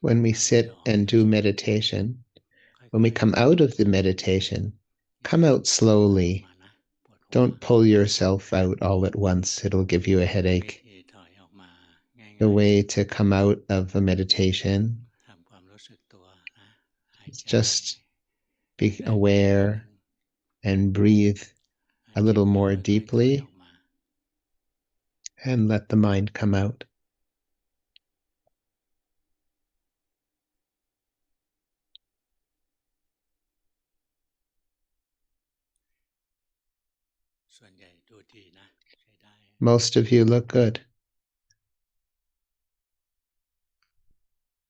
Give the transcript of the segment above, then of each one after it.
when we sit and do meditation, when we come out of the meditation, come out slowly. Don't pull yourself out all at once. It'll give you a headache. The way to come out of a meditation is just be aware and breathe a little more deeply and let the mind come out. Most of you look good.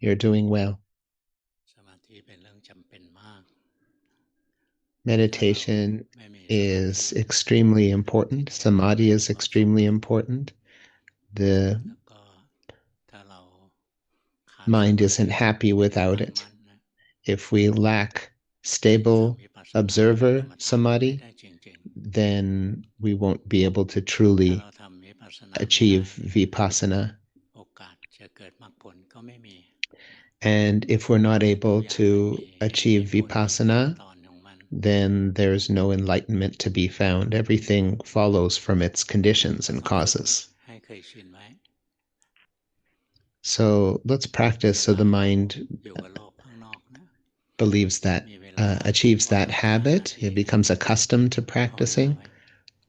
You're doing well. Meditation is extremely important. Samadhi is extremely important. The mind isn't happy without it. If we lack stable observer samadhi, then we won't be able to truly achieve vipassana. And if we're not able to achieve vipassana, then there's no enlightenment to be found. Everything follows from its conditions and causes. So let's practice so the mind believes that, achieves that habit. It becomes accustomed to practicing.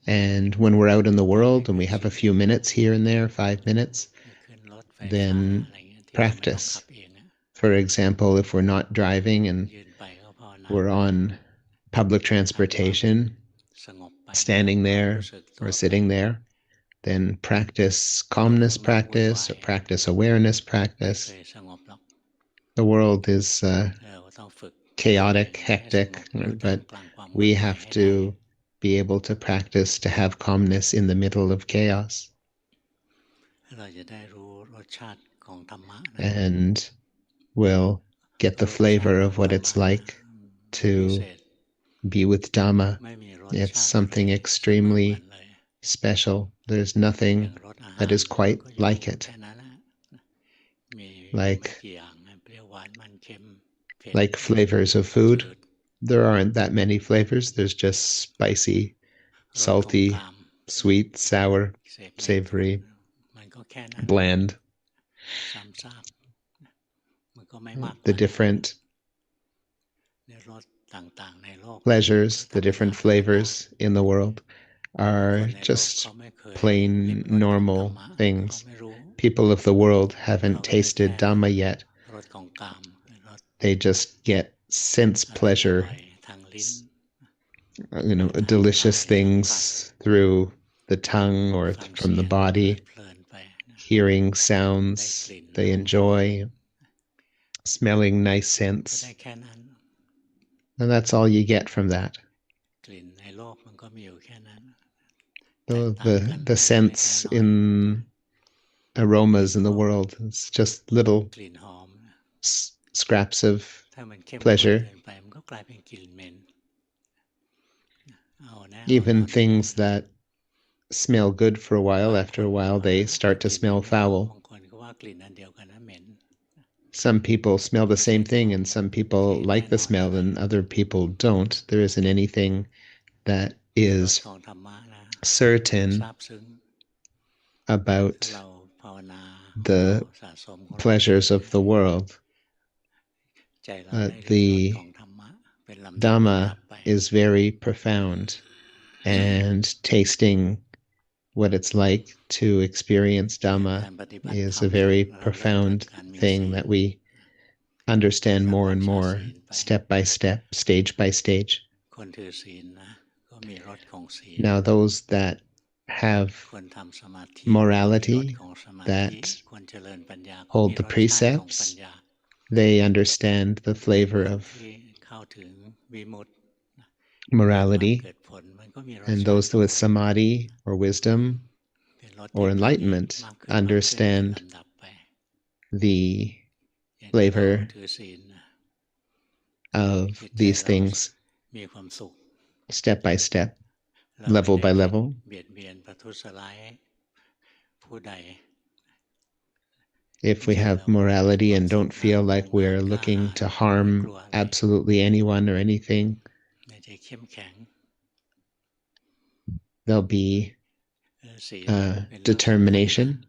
And when we're out in the world and we have a few minutes here and there, 5 minutes, then practice. For example, if we're not driving and we're on public transportation, standing there or sitting there, then practice calmness practice or practice awareness practice. The world is chaotic, hectic, but we have to be able to practice to have calmness in the middle of chaos. And we'll get the flavor of what it's like to be with Dhamma. It's something extremely special. There's nothing that is quite like it. Like flavors of food, there aren't that many flavors. There's just spicy, salty, sweet, sour, savory, bland. The different pleasures, the different flavors in the world are just plain normal things. People of the world haven't tasted Dhamma yet. They just get sense pleasure, delicious things through the tongue or from the body, hearing sounds they enjoy, smelling nice scents. And that's all you get from that. The sense in aromas in the world, it's just little scraps of pleasure. Even things that smell good for a while, after a while they start to smell foul. Some people smell the same thing and some people like the smell and other people don't. There isn't anything that is certain about the pleasures of the world. The Dhamma is very profound, and tasting what it's like to experience Dhamma is a very profound thing that we understand more and more, step by step, stage by stage. Now, those that have morality, that hold the precepts, they understand the flavor of morality, and those with samadhi or wisdom or enlightenment understand the flavor of these things step by step, level by level. if we have morality and don't feel like we're looking to harm absolutely anyone or anything, there'll be determination.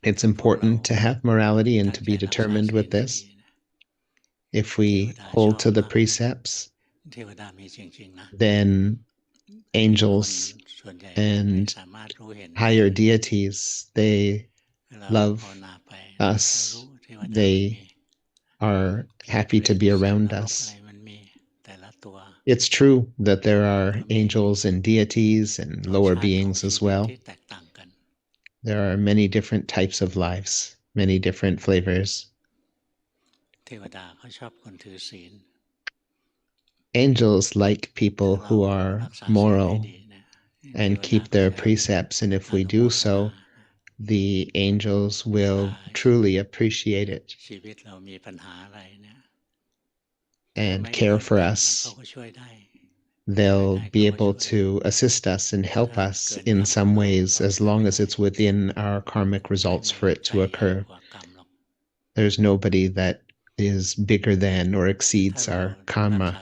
It's important to have morality and to be determined with this. If we hold to the precepts, then angels and higher deities, they love us. They are happy to be around us. It's true that there are angels and deities and lower beings as well. There are many different types of lives, many different flavors. Angels like people who are moral and keep their precepts, and if we do so, the angels will truly appreciate it and care for us. They'll be able to assist us and help us in some ways as long as it's within our karmic results for it to occur. There's nobody that is bigger than or exceeds our karma.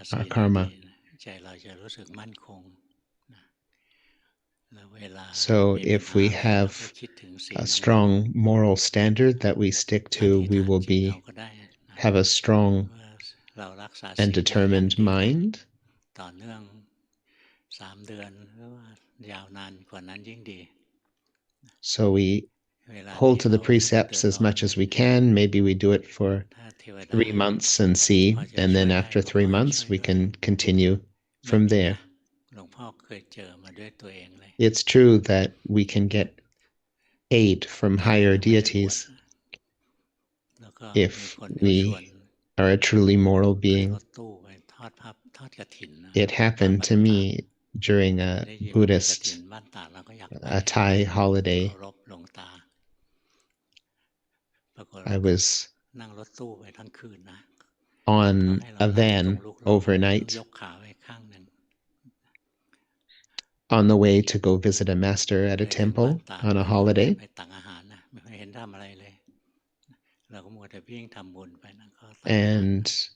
So if we have a strong moral standard that we stick to, we will have a strong and determined mind. So we hold to the precepts as much as we can. Maybe we do it for 3 months and see, and then after 3 months we can continue from there. It's true that we can get aid from higher deities if we are a truly moral being. It happened to me during a Buddhist, a Thai holiday. I was on a van overnight on the way to go visit a master at a temple on a holiday. And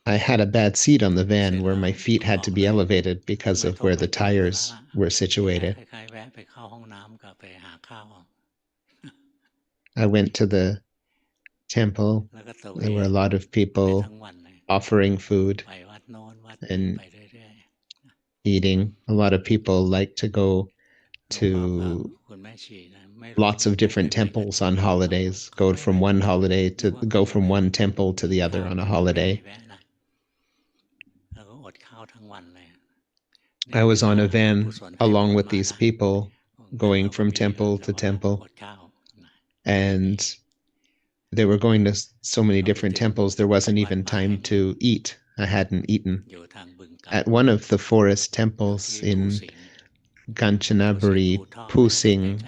I had a bad seat on the van where my feet had to be elevated because of where the tires were situated. I went to the temple. There were a lot of people offering food and eating. A lot of people like to go to lots of different temples on holidays, go from one temple to the other on a holiday. I was on a van along with these people going from temple to temple, and they were going to so many different temples, there wasn't even time to eat. I hadn't eaten. At one of the forest temples in Kanchanaburi, Pusing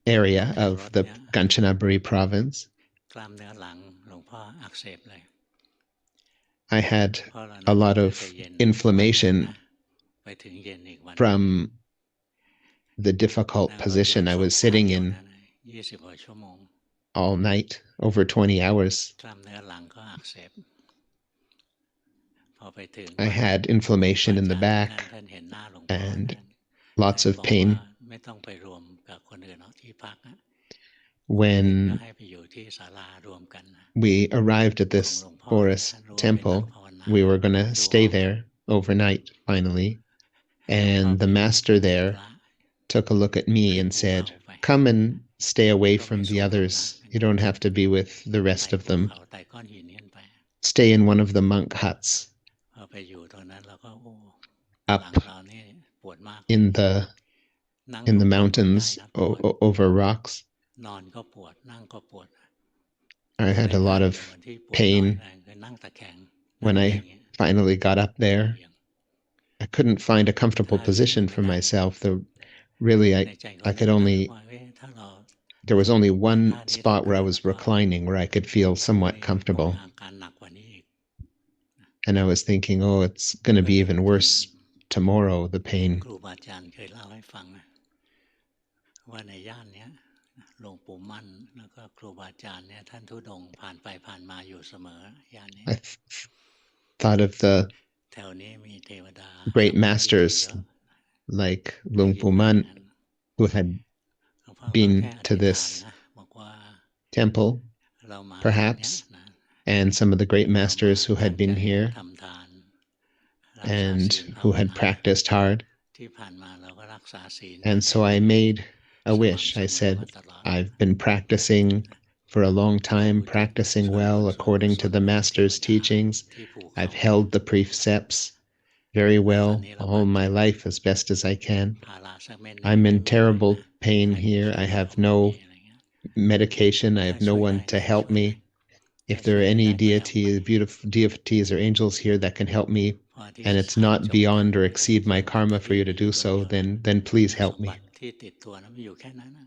area of the Kanchanaburi province, I had a lot of inflammation from the difficult position I was sitting in all night, over 20 hours. I had inflammation in the back and lots of pain. When we arrived at this forest temple, we were going to stay there overnight finally, and the master there took a look at me and said, "Come and stay away from the others. You don't have to be with the rest of them. Stay in one of the monk huts up in the mountains over rocks." I had a lot of pain when I finally got up there. I couldn't find a comfortable position for myself. There was only one spot where I was reclining where I could feel somewhat comfortable. And I was thinking, oh, it's going to be even worse tomorrow, the pain. หลวงปู่มั่นแล้วก็ครูบาอาจารย์เนี่ยท่านธุดงค์ผ่านไปผ่านมาอยู่เสมอย่านนี้ I thought of the แถวนี้มีเทวดา great สำเร็จพิธี masters เยอะ like ได้ยิน Luangpu ไหม Man, who had หลวงพ่อก็ been แค่อ to ธิษฐาน this นะบอกว่า temple, เรามาทางเนี้ย perhaps, นะ and some of the great เรามา masters who ตั้ had งใจ been here ทำทานรักษา and ศีลภา who ว had นา practiced hard. ที่ผ่านมาเราก็รักษาศีล And กัน so อย่าง I ดี made a สม่ำ wish. เส I มอ said, มาตลอด I've been practicing for a long ขอ time, อุทิศ practicing ส่วนบุญ well ส่วนกุ according ศ to ล the ให้เทว master's ดา teachings. ที่ภูเขา I've held the precepts very แล้วตอน well นี้เรา all บาดเจ็ my บ life as best as I can. ภาระสักเม็ดหนึ่ง I'm ไม่ in มีเลย terrible นะ pain ใครจะ here. ช่วย I เหลือ have ก็ไม่ no มีอะไรเงี้ย medication. I ถ้า have no ช่วย one ได้ to ก็ help ช่วย me. ถ้า If ช่ there วย are ไม่ any ได้ก็แล้วไป deities or angels here that can help me, พอที่ and จะ it's ให้ not จบกัน beyond or ไม่ได้ exceed เกี่ my ยวกับ karma ค for ดี you to นี้ do ตัว so, เดียวนะ then please ส help มบั me. ติที่ติดตัวนั้นมันอยู่แค่นั้นนะ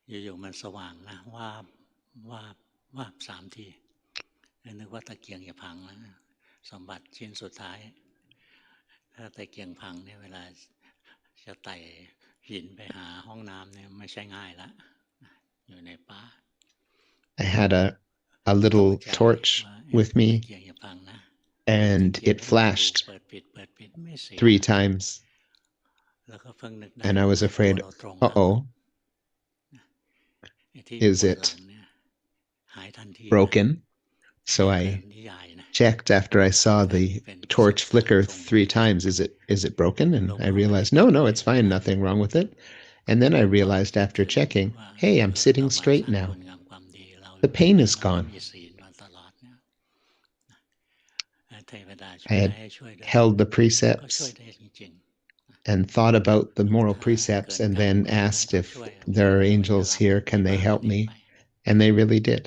อยู่ๆมันสว่างนะว่าบ3 ทีนึกว่าตะเกียงจะพังแล้วนะสมบัติชิ้นสุดท้าย ถ้าตะเกียงพังเนี่ยเวลาจะไต่หินไปหาห้องน้ำเนี่ยไม่ใช่ง่ายละอยู่ในป่า I had a ตก little ใจ torch ว่า with ตะ me, เกียงจะพังนะ and ตะเกียง it ก็ยังอยู่ flashed เปิดปิดไม่เสีย 3 times, แล้วก็เพิ่งนึกได้ and I ว่า was ตัว afraid, เราตรงบ้าง uh-oh, ไอ้ที่ is ปวดหลั it งเนี่ยหายทันทีนะ broken? So อย่างกับ I นิยายนะ checked after I saw แต่ the นี่เป็นประสบ torch การณ์ flicker ตรง 3 times. Is it broken? หลว And ง I พ่อไม่ได้ realized, คิด no, อะ no, ไร it's เลย fine, นะ nothing wrong with it. And then I แล้วก็ realized นึก after ถึง checking, ว่า hey, I'm เรา sitting มา straight สร้าง now. คุณงามความดีเรา The pain แต่ is เราไม่ gone. มีศีลมาตลอดเนี่ยเทวดาช่ I วยได้ had ให้ช่วยด้วย held the ก็ช่วย precepts ได้จริง and thought about the ๆ moral ถ้า precepts เกิด and การ then เมืองให้ asked เขา if ช่วย there เรา are ก็จะ angels รับ here, ที่ can they บ้าน help นี้ me? ไป And they really did.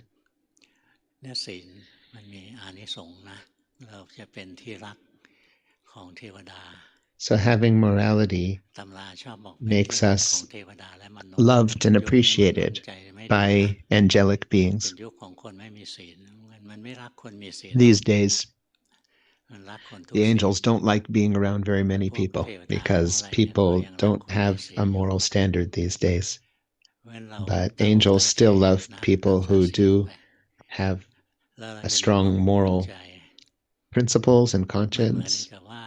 เนี่ยศีลมันมีอานิสงส์นะเราจะเป็นที่รักของเทวดา So having morality ตำราชอบบอกเป็นที่ makes รักของ us เทวดาและมนุษย์ loved and ยุคนี้มนุษย์ appreciated ใจไม่ดีนะ by angelic เป็น beings. ยุคของคนไม่มีศีลมันไม่รักคนมีศีล These days, มันรักคนทุ the ศีล angels don't like being around very แต่ many พวก people เทวดาพวก because อะไรเนี่ยก็ people ยังรัก don't คนมี have ศีล a อยู่ moral standard these days. เพราะฉะนั้นเรา But ตั้งอก angels ตั้งใจ still love นะ people รักษา who ศีล do ไป have แล้วเรา a จะมีความ strong อบอุ่น moral ใจ principles and มันเหมือน conscience. กับว่า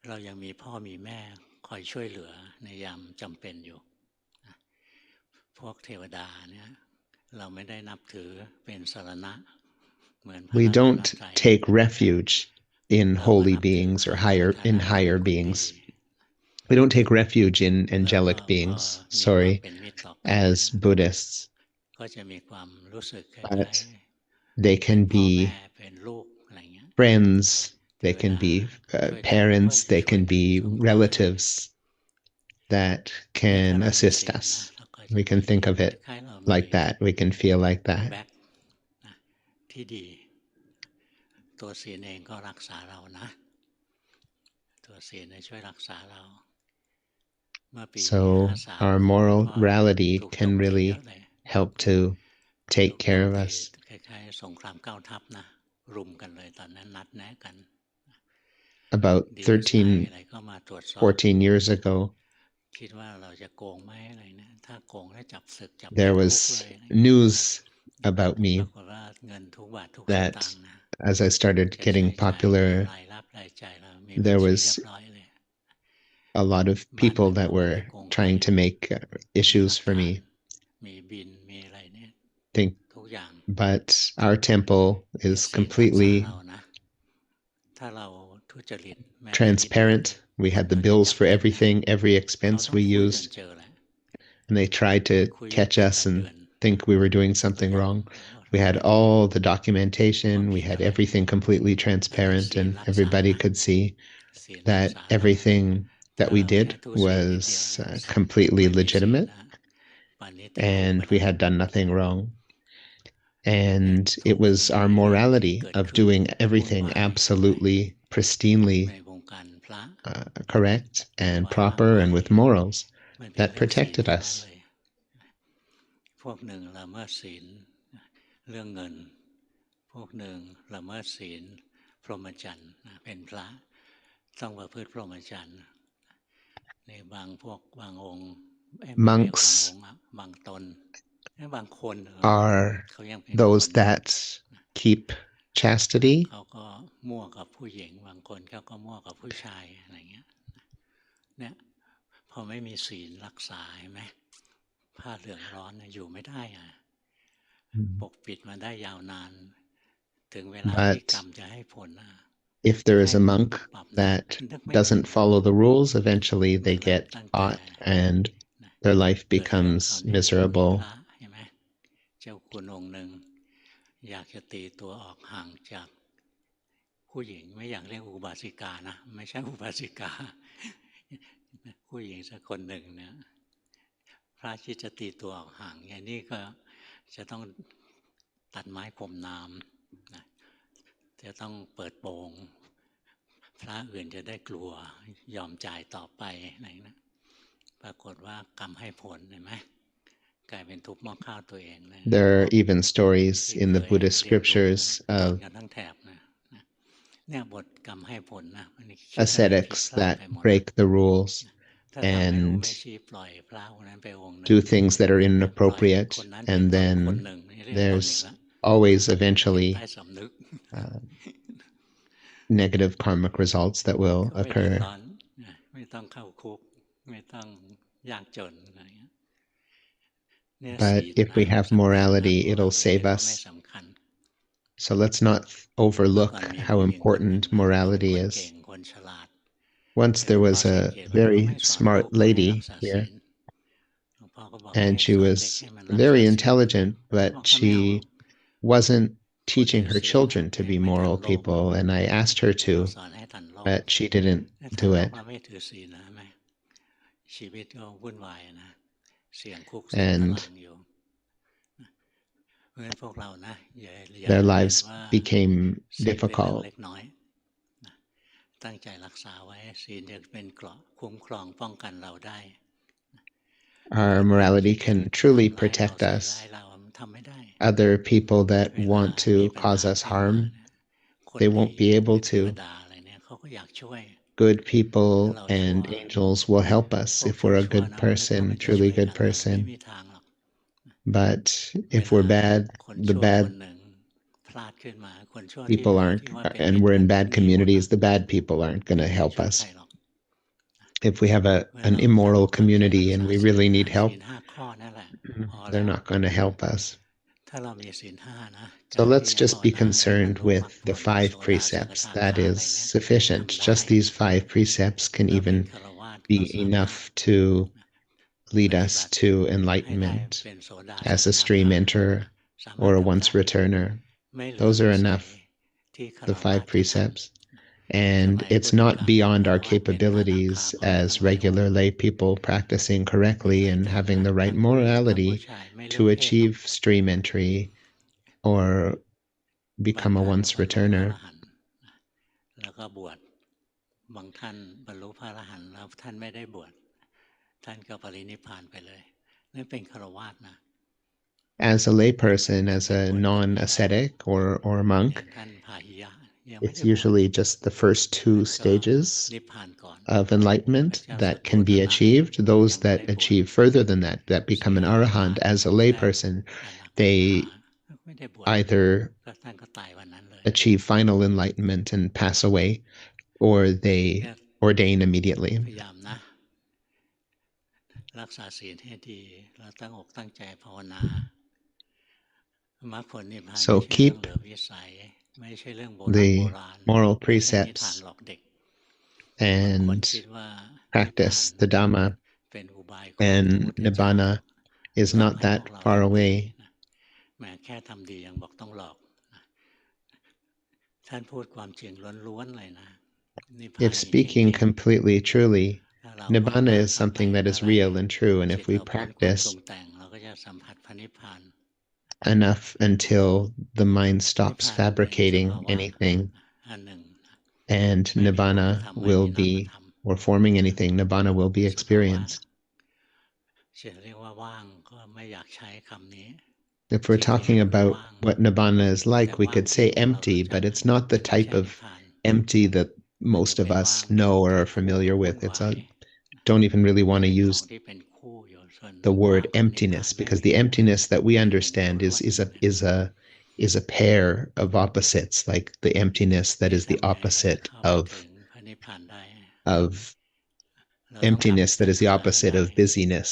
เรายังมีพ่อมีแม่คอยช่วยเหลือในยามจำเป็นอยู่พวกเทวดาเนี่ยเราไม่ได้นับถือเป็นสรณะเหมือนพระ We รัตน don't ตรัย take refuge in เรามา holy นับถือ beings พ or ระในฐา in นะเขาเป็น higher คนดี beings. We don't take refuge in แล้วก็ angelic พอ beings, มีความ sorry, เป็นมิตรต่อกัน as Buddhists. ก็จะมีความรู้สึกคล้าย But ๆ they เป็น can พ่อแม่ be เป็นลูกอะไรเงี้ย friends, เท they ว can ดา be ช่วยกันก็ parents, จะ they ช่วย can กัน be สงเคราะห์กัน relatives that เนี่ยถ้า can เรามี assist ศีลนะ us. เราก็จะ We มี can think of ค it ล้ายๆเรามี like that. We can feel like that. แบ็คนะที่ดี ตัวศีลเองก็รักษาเรานะ ตัวศีลเนี่ยช่วยรักษาเรา เมื่อปี So 53 our หลวงพ่อ morality ถูกโจ can มตีเย really อะเลย help to ถู take กโจ care ม of ตี us. คล้ายๆสงคราม9 ทัพนะ รุมกันเลยตอนนั้นนัดแนะกัน About ดี 13, อะไรก็มาตรวจสอบ 14 years ago, คิดว่าเราจะโกงไหมอะไรนะถ้าโกงแล้วจับศึกจับ there ติดคุก was เลยอะไร news about ป me รากฏว่าเงินทุกบาททุกส that ตางค์นะ as I started จะใช้ getting จ่าย popular, รายรับรายจ่ายเรามี there บัญชีเรีย was บร้อยเลย a lot of บ้าน people เมือง that เราไม่ได้ were โกงใคร trying to make มีห issues ลัก for ฐาน me. มีบินมีอะไรเนี่ย Think, ทุกอย่าง but our temple เนี่ย is ศีลรักษา completely เรานะ ถ้าเราทุจริตแม้แต่นิดเดียว transparent. We had the เขาจะ bills จับ for ผิดนะ everything, every เขา expense ต้อง we คุยจน used, เจอแหละ and they tried to คุย catch 7-8 us เดื and อน think we were doing ก็ something ยอม wrong. บอก We เรา had ไม่ all the ว่า documentation, we ผิด had อะไร everything completely แต่ transparent, ศีล and รักษา everybody could see ศีลรัก that ษาเรา everything ถ้า that we เราแค่ did ทุศีลนิด was เดียวนะ completely ไม่มีศีล legitimate นะป่านนี้ติดคุก and ไป we แล้ว had done nothing wrong. เนี่ย And ทุ it กวัน was นี้ our มีเรื่องที่ morality เกิด of ขึ้น doing วุ่น everything วาย absolutely ใน pristinely วงการพระ correct วุ่น and วายมาก proper มา and ย with morals มันเป็น that เรื่องศีล protected ทั้งนั้น us. เลยพวกหนึ่งละเมิดศีลเรื่องเงิน พวกหนึ่งละเมิดศีลพรหมจรรย์เป็นพระต้องประพฤติพรหมจรรย์ในบางพวกบางองค์ ไม่เร็วบางอ monks งค์บางตนบางคนare เขายังเป็นค those น that keep chastity, เขาก็มั่วกับผู้หญิงบางคนเขาก็มั่วกับผู้ชายอะไรเงี้ยเนี่ยพอไม่มีศีลรักษาเห็นไหมผ้าเหลืองร้อนอยู่ไม่ได้ปกปิดมาได้ยาวนานถึงเวลาที่กรร but มจะให้ผล if จะ there ให้ is a ผล monk ปุ๊บปั๊บนะ that นึกไม่ถึง doesn't follow the rules, eventually ไม่ they นับ get ตั้งแต่ caught and นะ their life เกิดเรื่อง becomes คราวนี้มี miserable. พระเห็นไหมเจ้าคุณองค์หนึ่งอยากจะตีตัวออกห่างจากผู้หญิงไม่อยากเรียกอุบาสิกานะไม่ใช่อุบาสิกา ผู้หญิงสักคนหนึ่งเนี่ยพระคิดจะตีตัวออกห่างอย่างนี้ก็จะต้องตัดไม้ข่มน้ำนะจะต้องเปิดโปงพระอื่นจะได้กลัวยอมจ่ายต่อไปอะไรนะปรากฏว่ากรรมให้ผลเห็นไหมกลายเป็นทุบหม้อข้าวตัวเองเลย There are even stories ที่ in เค the ย Buddhist เรียนรู้ scriptures โดน of กันทั้งแถบนะเนี่ยบทกรรมให้ผลนะมันคิดอะไรผิด ascetics พลาด that ไปหมดนะ break the rules ถ้าทำไม่รู้ and ไม่ชี้ปล่อยพระคนนั้นไปองค์หนึ่ง do things that are ปล่อย inappropriate, คนนั้นเป็น and ต้นคน then หนึ่งนี่เรียกตนอีก there's แล้ว always จิต eventually ใต้สำนึก negative karmic results that will ก็ไม่เดือด occur. ร้อนไม่ต้องเข้าคุกไม่ต้องยากจนอะไรเงี้ยเนี่ยศี But ล if we นะ have สำคัญนะ morality, พวกเรา it'll อย่า save คิดว่าไม่ us. สำคัญ So let's not เมื่อ overlook ก่อนมี how ผู้หญิงคนหนึ่ง important นะเป็น morality คนเก่ง is. คนฉลาด Once หล there วงพ่อ was สัง a เกตว่าเขา very ไม่สอนลู smart กไม่ให้รัก lady ษาศี here, ลหลวงพ่อก็บอก and ให้ she สอนเด็ก was ให้มันรักษา very ศีล intelligent, เขาบอก but เขาไม่เอา she wasn't พูดถึ teaching ง her ศีล children to ให้ be ไม่ทัน moral โลก people, and I asked her ต้อง to, สอนให้ทันโลก but she didn't ทัน do โลก it. เราไม่ถือศีลนะไหมชีวิตก็วุ่นวายนะเสี่ยงคุกเสี่ยงตา And รางอยู่เพราะฉะนั้นพวกเรานะอย่า their เห็น lives ว่า became ศีลเป็นเรื่อง difficult. เล็กน้อยนะตั้งใจรักษาไว้ศีลจะเป็นเกราะคุ้มครองป้องกันเราได้ Our คนอื่น morality ที่จะ can truly ทำร้ายเรา protect ใส่ร้าย us. เรามันทำไม่ได้ Other people that เวลา want มี to ปัญ cause หา us ขึ้นมา harm, เนี่ยคน they ดี won't be เป็ able นเทว to. ดาอะไรเนี่ยเขาก็อยากช่วย Good ถ้า people เราชั่ว and angels will help พ us วก if we're a ชั่ว good ๆนะนึกว่า person, มันจะช่ truly วยกั good นนะไม่ person. มีทางหรอก But เว if ลา we're bad, คน the ชั่วคน bad หนึ่งพลาดขึ้นมาคนชั่วที่ people เหลือ aren't, ที่ว่าเป็น and มิตร we're กั in น bad หนีหมดนะ communities, the bad people aren't going ไม่ to มีใคร help ช่วยใคร us. หรอก If we have เพราะ an เรา immoral ตั้งใจรัก community ษา and we ศีล really ห้า need ศี help, ลห้าข้อนั่นแหละพอ they're แล้ว not going to help us. ถ้าเรามีศีลห้านะ So การที่ let's จะ just ภาว be นาให้บรร concerned ลุมรร with คผ the ลโส five ดาสก precepts. ทา That คาอะไร is เนี่ย sufficient. ทำได้ Just these five precepts can เราเป็น even ฆราวาสก็ be สามารถ enough to ป lead ฏิ us บัติ to ให้ได้ enlightenment เป็นโสดาส as ก a ทา stream คา enter สามาร or ถ a ทำ once ได้ returner. ไม่เหลือ Those are วิสัย enough, ที่ฆ the ราวา five สจะท precepts. ำส And มัย it's พุทธ not กาล beyond ฆ our ราวาสเป็นพระอนาคา capabilities ก็มี as ตั้งหลายอง regular ค์ lay people practicing วิ correctly สัย and ทัศ having นะ the ทั้ right งผู้หญิงทั้งผู้ morality ชายไม่เลื to อกเพศหรอก achieve stream entry or บาง become a ท่าน once บรรลุพระอร returner. หันต์แล้วก็บวชบางท่านบรรลุพระอรหันต์แล้วท่านไม่ได้บวชท่านก็ปรินิพพานไปเลยนั่นเป็นฆราวาสนะ As a ไม่ layperson, ไม่ as ไป a บวชกันง่าย non-ascetic or ๆ a อย่า monk, งท่านพาหิยะยังไม่ it's ได้บวช usually just the first ท่า two นก็ stages นิพพานก่อน of พระ enlightenment เจ้า that สุโธ can ธ be นะ achieved. ยั Those งไม่ that ได้บวช achieve further than that, that ศี become ล an ห้า arahant ขาด as a แรก layperson, อนาคา they ไม่ได้บวช either ก็ท่านก็ตายวันนั้นเลย achieve final enlightenment and pass away, or เนี่ย they ordain immediately. พยายามนะ รักษาศีลให้ดีเราตั้งอกตั้งใจภาวนามรรคผลนิพพานไม่ So ใช่เรื่อง keep เหลือวิสัยไม่ใช่เรื่องโบราณ the โบราณ moral ไม่ใช่นิทาน precepts หลอกเด็กบางคน and คิดว่านิพพาน practice the Dhamma, เป็นอุบายของพระ and พุทธเจ้า Nibbana is หลอก not ให้พวก that เรา far ทำดี away. นะแม้แค่ทำดียังบอกต้องหลอกนะท่านพูดความจริงล้วนๆเลยนะนิพพาน If มีจ speaking ริง completely truly, ๆถ้าเราภาว Nibbana นา is ต่อไป something that เมื่อ is ไหร่ real and true, and จิ if ต we เราพ้นความปรุ practice งแต่งเราก็จะสัมผัสพระนิพพาน enough until the mind นิพ stops พานเป็นส fabricating ภาวะ anything อันหนึ่ง and ไม่มีรูป Nibbana ธรรมไม่ will มีนาม be, ธรรม or forming anything, Nibbana will be เป็นสภาวะ experienced. จะเรียกว่าว่างก็ไม่อยากใช้คำนี้ If we're จริงๆ talking มัน about ว่าง what Nibbana is แต่ like, we ว่าง could ที่ say พวกเรา empty, รู้จั but ก it's not มั the นไม่ type ใช่ of นิพพาน empty that มัน most จะ of ไป us ว่าง know ของ or เป็น are คู่ familiar วุ่ with. น It's วาย a don't even really ไม่ want to เห็นขอ use งที่เป็นคู่อยู่ the word emptiness, because the emptiness that we understand is a pair of opposites, like the emptiness that is the opposite of emptiness that is the opposite of busyness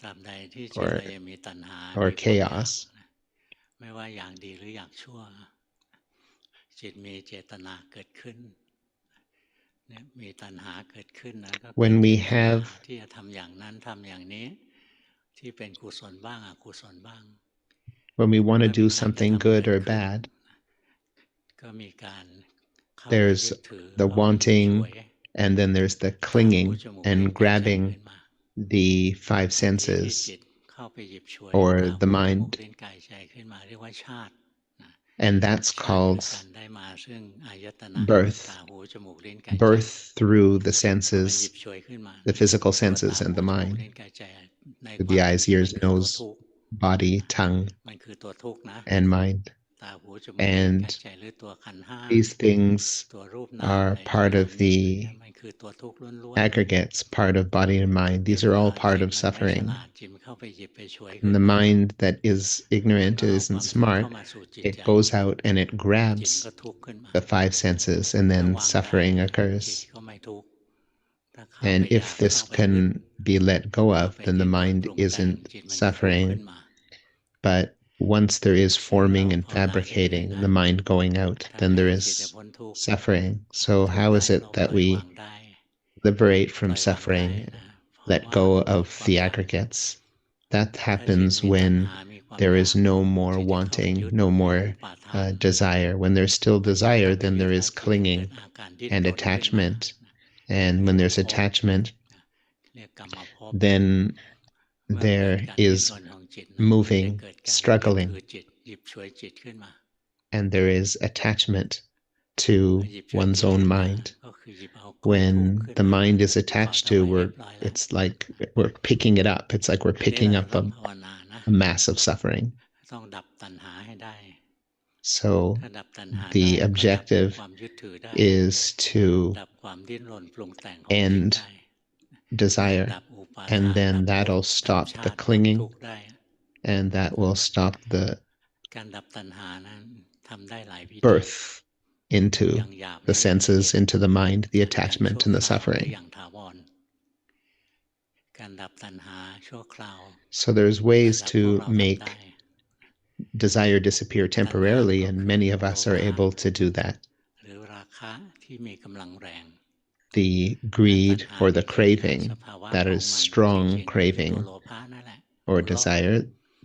ตราบใดที่จิต or เรายังมีตัณหา or มีความอยาก chaos. ไม่ว่าอย่างดีหรืออย่างชั่วจิตมีเจตนาเกิดขึ้นเนี่ยมีตัณหาเกิดขึ้นนะก็เกิด When we เจตนา have ที่จะทำอย่างนั้นทำอย่างนี้ที่เป็นกุศลบ้างอกุศลบ้าง when we want to เมื่อมี do การกระ something ทำ good เกิ or ดขึ้น bad, ก็มีการเข้าไป there's ยึดถือ the เข้าไปหยิบฉ wanting วย and then there's the ตาหู clinging จมูกลิ้น and กายใจ grabbing ขึ้นมา the five ทันทีที่ senses จิตเข้าไปหยิบฉวย or ตา the หูจมูก mind, ลิ้นกายใจขึ้นมาเรียกว่าชาติ and that's ชาติคือ called การได้มาซึ่งอายตนะ birth. ตาหูจมูกลิ้นกายใจ Birth through the มันหยิ senses, บฉวยขึ้นมา the physical ตัว senses ตา and หู the จมูก mind, ลิ้นกายใจในค with วาม the เป็น eyes, จริงมัน ears, คือตัว nose, ทุกข์ body, tongue, มันคือตัวทุกข์นะ and mind. ตาหูจมูกลิ้น And กายใจหรือตัวขันธ์ห้า these things ตัวรูปนาม are อะไร part ต่าง of ๆนี่ the มันคือตัวทุกข์ล้วนๆ aggregates, part of body and mind. เพียง These are แต่ all ว่า part จิต of มันไม่ฉ suffering. ลาดจิตมันเข้าไปหยิบไปฉวย And ขึ้น the มา mind that is มัน ignorant, ก็เอา isn't ความทุกข์เข้า smart, มาสู่จิต it ใจ goes out and it จิตมัน grabs ก็ทุกข์ขึ้นมา the five senses, and ถ้า then วางได้ suffering จิต occurs. ก็ไม่ทุกข์ถ้าเข้า And ไปอยา if ก this เข้าไปยึด can be let go เข้า of, ไป then the ดิ้นรน mind ปรุงแต่ง isn't จิตมันก็ทุกข์ขึ้น suffering. มา But once there is เรา forming and ภาวนาที่ยังไง fabricating, นะ the mind going out, ทำ then ไง there ให้จิตจะ is พ้นทุกข์ suffering. พ้น So ทุกข์ how ได้ is เรา it ปล่อ that ยวาง we ได้ liberate ป from ล่อยวางได้ suffering, นะเพราะ let ว่า go หมด of ความ the อยาก aggregates? That ถ้าจิต happens มีตัณ when หามีความ there อยา is ก no more จิตจะเข้าไปยึ wanting, ด no มี more อุปาทาน desire. When there's still มันยิ่ง desire, เข้าไป then ยึด there แล้ว is จิตจะเกิด clinging อาการดิ้น and รนขึ้นมา attachment. And เป็น when ทุก there's ภพ attachment, เรียกกรรมภพ then เมื่อเกิด there การดิ้น is รนของจิตนะมันได้ moving, เกิดการยึดถื struggling, อจิตหยิบฉวยจิตขึ้นมา and there is attachment พ to อหยิบฉวย one's จิต own ขึ้นมา mind. ก็คือหยิบเอากองทุกข์ When ขึ้น the มา mind is เกาะ attached เอา to, ไว้เรียบร้อยแล้ว it's like we're picking it up. It's like we're อันนี้ picking เรา up ต้องภาวนานะ a mass of suffering. ต้องดับตัณหาให้ได้ So ถ้าดับตัณหาได้ the ก็ดับ objective ความยึดถือได้ is to ดับความดิ้นรนปรุงแต่งของจิต end ได้ desire, ดับอุปาทาน and ดั then บภพ that'll ดับ stop ชา the ติดับ clinging, ทุกข์ได้ and that will stop the การดับตัณหานั้นทำได้หลายวิธี birth อ into ย่างหยาบ the และอย่างละเอีย senses, ด into the mind, the อย่าง attachment, ชั่ว and the คราวหรือ suffering. อย่างถาวรการดับตัณหาชั่วคราว So there's ระ ways ดับพวก to เราทำ make ได้ desire disappear ตัณหา temporarily, ก็ and คือ many of โล us are ภะ able to do that. หรือราคะที่มีกำลังแรง The และตัณ greed หา or ที่ the เกิดจาก craving, สภาวะ that ของ is มันจ strong ริงๆก็คือตัว craving โลภะนั่นแหละ or ตัวโลภ desire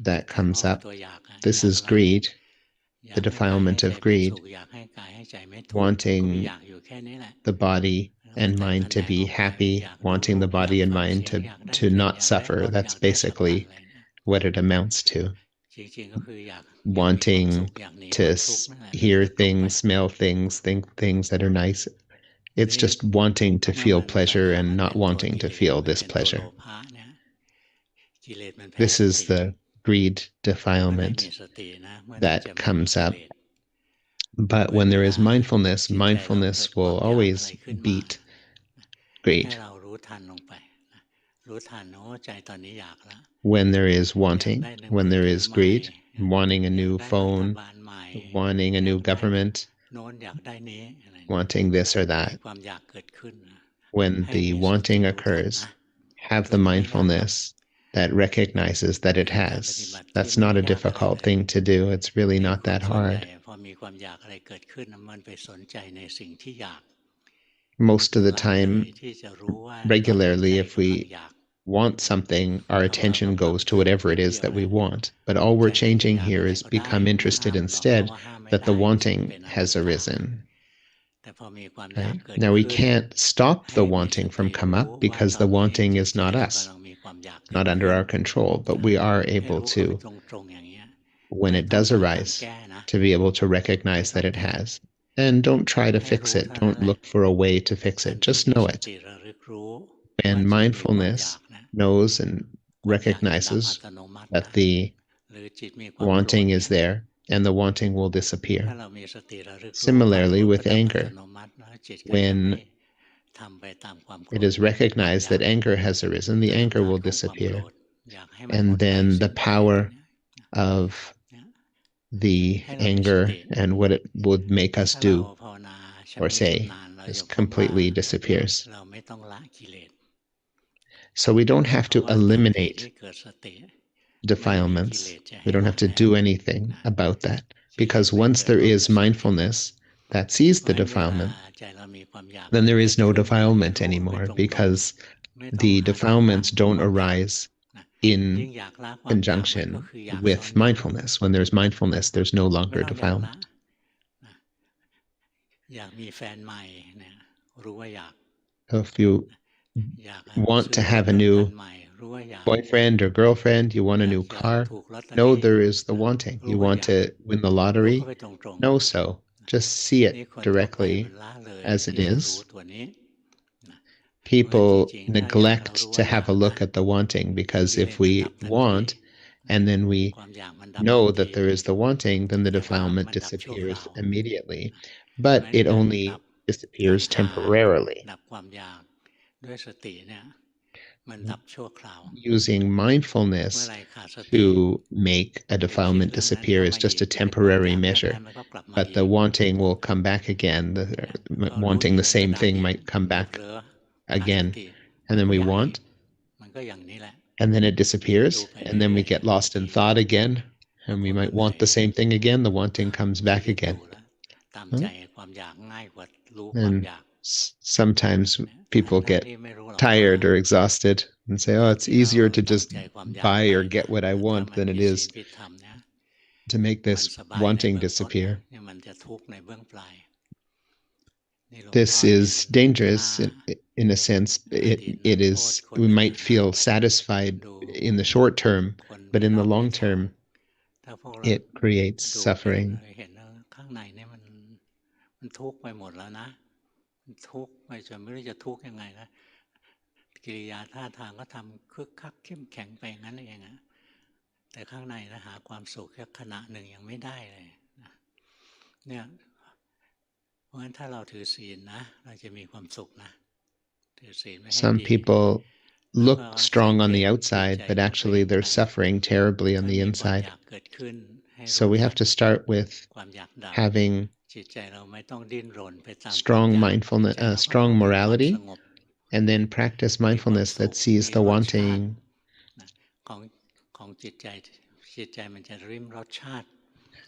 that ตัวโล comes ภ up. ตัวอยากอะ This อยาก is อะไร greed, อยาก the ให้กายให้ defilement ใจ of เป็น greed, สุขอยากให้กายให้ใจไม่ทุกข์ก็มี wanting อยากอยู่แค่นี้แหละ the body แล้วมัน and แต่ mind แส to ดง be ออกไป happy, อยากดู wanting รู the ปอยาก body and ฟัง mind เสียงอยากได้ to กลิ่น not อยากได้ suffer. รสอยาก That's ได้สัมผัส basically อะไรเนี่ย what it amounts to. จริงๆก็คืออยากมีความ Wanting สุขอยากหนีควา to มทุกข์นั่นแหละมัน hear คือทุกข์ไป things, smell things, think things that are nice. ที It's นี้ just wanting to เมื่อ feel มันตัณ pleasure หา and มัน not เป็นตัว wanting กิ to เลส feel มัน this เป็นตัวโล pleasure. ภะเนี่ยกิเลสมันแพ้ This ส is ติ the greed เมื่อไหร่ defilement มีสตินะเมื่อนั้นจะ that ไม่มี comes กิ up. เลส But เมื่อ when เว there ลา is mindfulness, จิตใจเราเกิ mindfulness ดความ will อยากอะไร always ขึ้นมา beat ให้ greed. เรารู้ทันลงไปนะรู้ทันโอ้ใจตอนนี้อยากละ When there is อยาก wanting, ได้หนึ่ง when มือ there ถือ is ใหม่ greed, wanting a อยาก new ได้รัฐ phone, บาลใหม่ wanting a อยา new กได้ government, โน้นอยากได้นี้อะไรเนี่ย wanting this or มี that. ความอยากเกิดขึ้นนะ When ให้ the มีสติ wanting รู้ทัน occurs, นะ have ตัว the นี้ไม่ยากหรอก mindfulness that recognizes that เป็ it นการปฏิ has. บัติที่ That's ไม่ not a ยากอะไร difficult เลย thing to do. It's really นี่ not คน that ส่วนใหญ่ hard. พอมีความอยากอะไรเกิดขึ้นนะมันไปสนใจในสิ่งที่อยาก Most of the ละเลย time, ที่จะรู้ว่าตอนนี้ใจ regularly, if กำลัง we อยาก want something, our เราก็ attention ปรับ goes to เปลี่ยน whatever นิ it ด is เดียว that นะ we want. But all ใจ we're มันจะ changing อยาก here อะไร is ก็ได้ become ไม่ interested ห้ามหรอกเพราะ instead ว่าห้ามไม่ that ได้ the จิต wanting เป็นอนั has ตตา arisen. แต่พอมีความอยาก Right? เกิด Now, we ขึ้น can't stop ให้ the มีส wanting ติ from come รู้ up ว่า because ตอ the นนี้ wanting จิต is ใจ not เรา us, กำลังมีความอยากเกิ not ด under ขึ้น our control, but we are ให้ able รู้เข้าไป to, ตรงๆอย่างเงี้ย when ไม่ it ต้อง does พยายาม arise, แก้นะ to be able to ไม่ recognize ต้อ that ง it แก้ has. And don't try to ให้ fix รู้ it. เท่านั้น Don't แหละ look for a way to fix ทัน it. ที Just ที่ know ส it. ติระลึกรู้ว่า And จิตมีความอยาก mindfulness นะ knows and ความอยากจะดับอั recognizes ตโนมัติ that นะ the หรือจิตมีความโกรธ wanting เนี่ is ย there and the wanting will ถ้า disappear. เรามีสติระลึกรู้ความโกร Similarly, ธก็ with ดับอัต anger, โนมัติแล้วจิตก็จะไม่ when it is recognized that anger has arisen, the anger will disappear. And then the power of the anger and what it would make us do or say just completely disappears. So we don't have to eliminate defilements. We don't have to do anything about that. Because once there is mindfulness that sees the defilement, then there is no defilement anymore, because the defilements don't arise in conjunction with mindfulness. When there's mindfulness, there's no longer defilement. So if you want to have a new boyfriend or girlfriend, you want a new car, know there is the wanting. You want to win the lottery, know so. Just see it directly as it is. People neglect to have a look at the wanting, because if we want and then we know that there is the wanting, then the defilement disappears immediately. But it only disappears temporarily. Using mindfulness to make a defilement disappear is just a temporary measure, but the wanting will come back again. Wanting the same thing might come back again, and then we want, and then it disappears, and then we get lost in thought again, and we might want the same thing again. The wanting comes back again. And sometimes people get tired or exhausted and say, oh, it's easier to just buy or get what I want than it is to make this wanting disappear. This is dangerous in a sense. It is, we might feel satisfied in the short term, but in the long term, it creates suffering. Some people look strong on the outside, but actually they're suffering terribly on the inside. So we have to start with having strong mindfulness, strong morality, and then practice mindfulness that sees the wanting.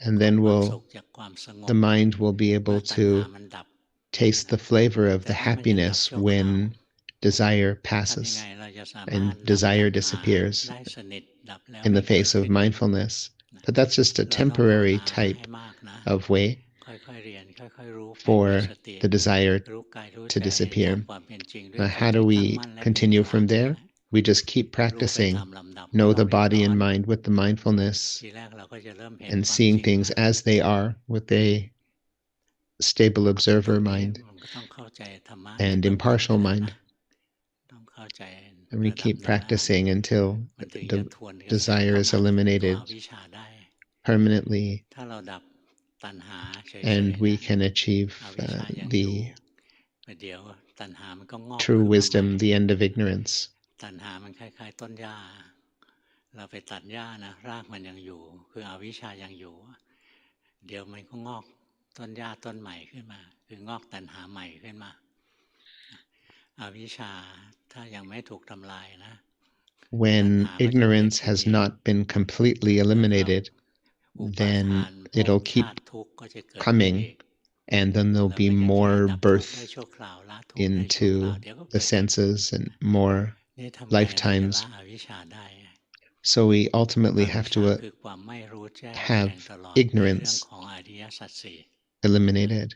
And then the mind will be able to taste the flavor of the happiness when desire passes and desire disappears in the face of mindfulness. But that's just a temporary type of way for the desire to disappear. Now, how do we continue from there? We just keep practicing. Know the body and mind with the mindfulness and seeing things as they are with a stable observer mind and impartial mind. And we keep practicing until the desire is eliminated permanently, and we can achieve the true wisdom, the end of ignorance. When ignorance has not been completely eliminated, then it'll keep coming, and then there'll be more birth into the senses and more lifetimes. So we ultimately have to have ignorance eliminated.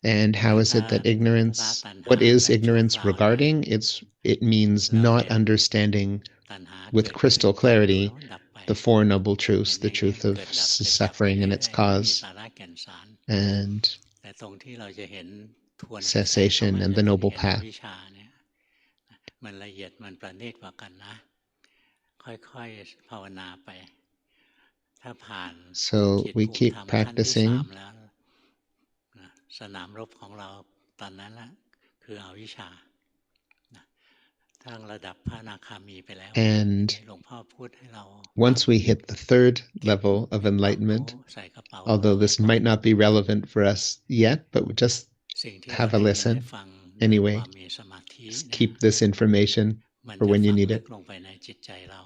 And how is it that ignorance, what is ignorance regarding? It means not understanding with crystal clarity the Four Noble Truths, the truth of suffering and its cause, and cessation and the noble path. So we keep practicing. คืออวิชชาทั้งระดับพระอนาคามีไปแล้วที่ And หลวงพ่อพูดให้เรา once we hit the third level of enlightenment, ใส่กระเป๋า although ตัวไว้ this ก่อน might not be relevant for us yet, but just สิ่งที่เรา have a ได้ยินได้ listen ฟังด้วย anyway. ความมีสมาธิ Just เนี่ย keep this information มัน for จะ when ฝั you ง need ลึก it. ลงไปในจิตใจเรา